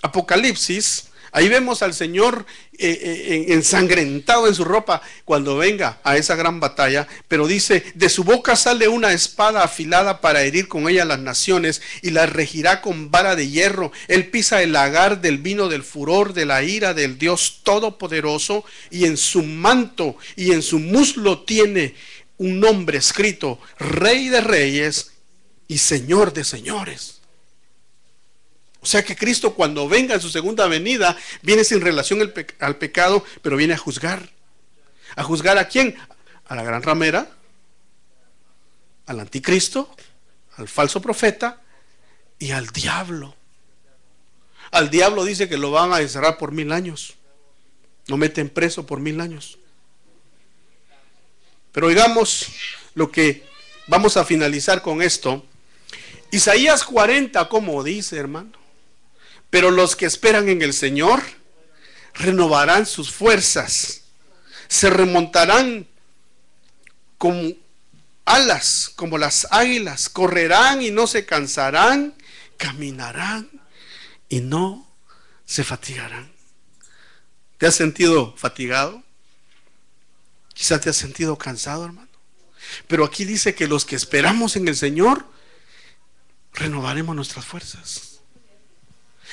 Apocalipsis, ahí vemos al Señor ensangrentado en su ropa cuando venga a esa gran batalla. Pero dice, de su boca sale una espada afilada para herir con ella las naciones, y las regirá con vara de hierro. Él pisa el lagar del vino del furor de la ira del Dios Todopoderoso, y en su manto y en su muslo tiene un nombre escrito: Rey de reyes y Señor de señores. O sea que Cristo, cuando venga en su segunda venida, viene sin relación al pecado, pero viene a juzgar. ¿A juzgar a quién? A la gran ramera, al anticristo, al falso profeta y al diablo. Al diablo dice que lo van a encerrar por 1000 años. Lo meten preso por 1000 años. Pero oigamos lo que vamos a finalizar con esto. Isaías 40, como dice, hermano. Pero los que esperan en el Señor renovarán sus fuerzas, se remontarán como alas, como las águilas, correrán y no se cansarán, caminarán y no se fatigarán. ¿Te has sentido fatigado? Quizás te has sentido cansado, hermano. Pero aquí dice que los que esperamos en el Señor renovaremos nuestras fuerzas.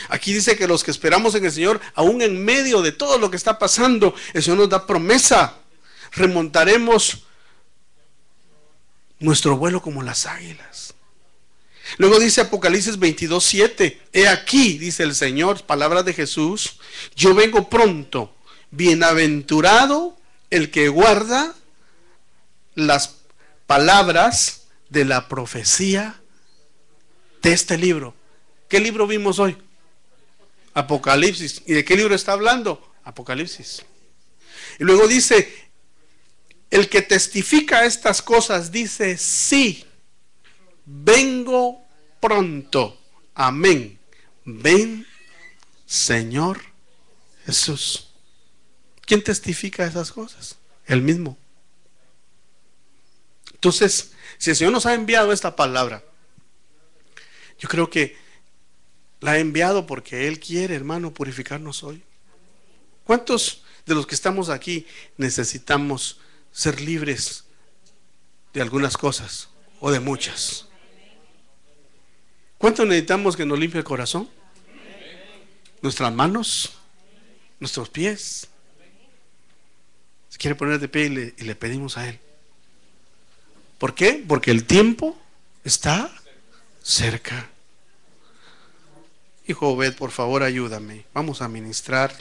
Aquí dice que los que esperamos en el Señor, aún en medio de todo lo que está pasando, el Señor nos da promesa. Remontaremos nuestro vuelo como las águilas. Luego dice Apocalipsis 22:7. He aquí, dice el Señor, palabras de Jesús, yo vengo pronto. Bienaventurado el que guarda las palabras de la profecía de este libro. ¿Qué libro vimos hoy? Apocalipsis. ¿Y de qué libro está hablando? Apocalipsis. Y luego dice, el que testifica estas cosas dice, sí, vengo pronto. Amén. Ven, Señor Jesús. ¿Quién testifica esas cosas? Él mismo. Entonces, si el Señor nos ha enviado esta palabra, yo creo que la ha enviado porque Él quiere, hermano, purificarnos hoy. ¿Cuántos de los que estamos aquí necesitamos ser libres de algunas cosas o de muchas? ¿Cuántos necesitamos que nos limpie el corazón? Nuestras manos, nuestros pies. Se quiere poner de pie y le pedimos a Él. ¿Por qué? Porque el tiempo está cerca. Hijo Obed, por favor, ayúdame. Vamos a ministrar.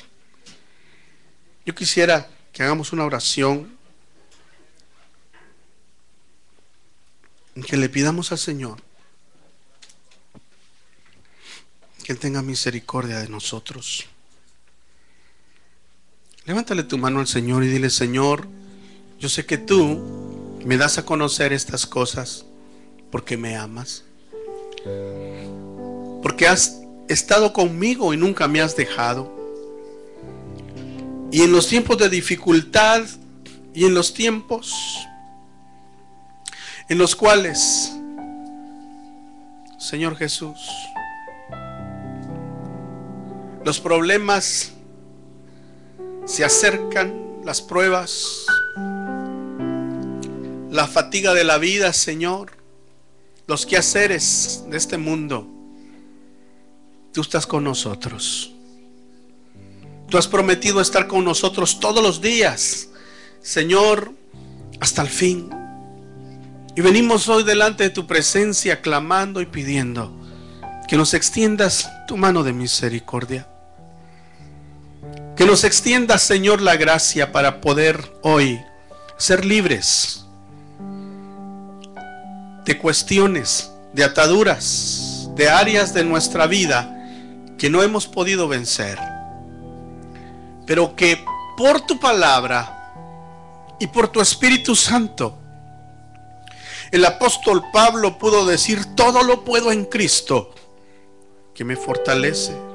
Yo quisiera que hagamos una oración en que le pidamos al Señor que Él tenga misericordia de nosotros. Levántale tu mano al Señor y dile, Señor, yo sé que tú me das a conocer estas cosas porque me amas, porque has estado conmigo y nunca me has dejado. Y en los tiempos de dificultad y en los tiempos en los cuales, Señor Jesús, los problemas se acercan, las pruebas, la fatiga de la vida, Señor, los quehaceres de este mundo, tú estás con nosotros. Tú has prometido estar con nosotros todos los días, Señor, hasta el fin. Y venimos hoy delante de tu presencia clamando y pidiendo que nos extiendas tu mano de misericordia. Que nos extiendas, Señor, la gracia para poder hoy ser libres de cuestiones, de ataduras, de áreas de nuestra vida que no hemos podido vencer, pero que por tu palabra y por tu Espíritu Santo, el apóstol Pablo pudo decir, todo lo puedo en Cristo que me fortalece.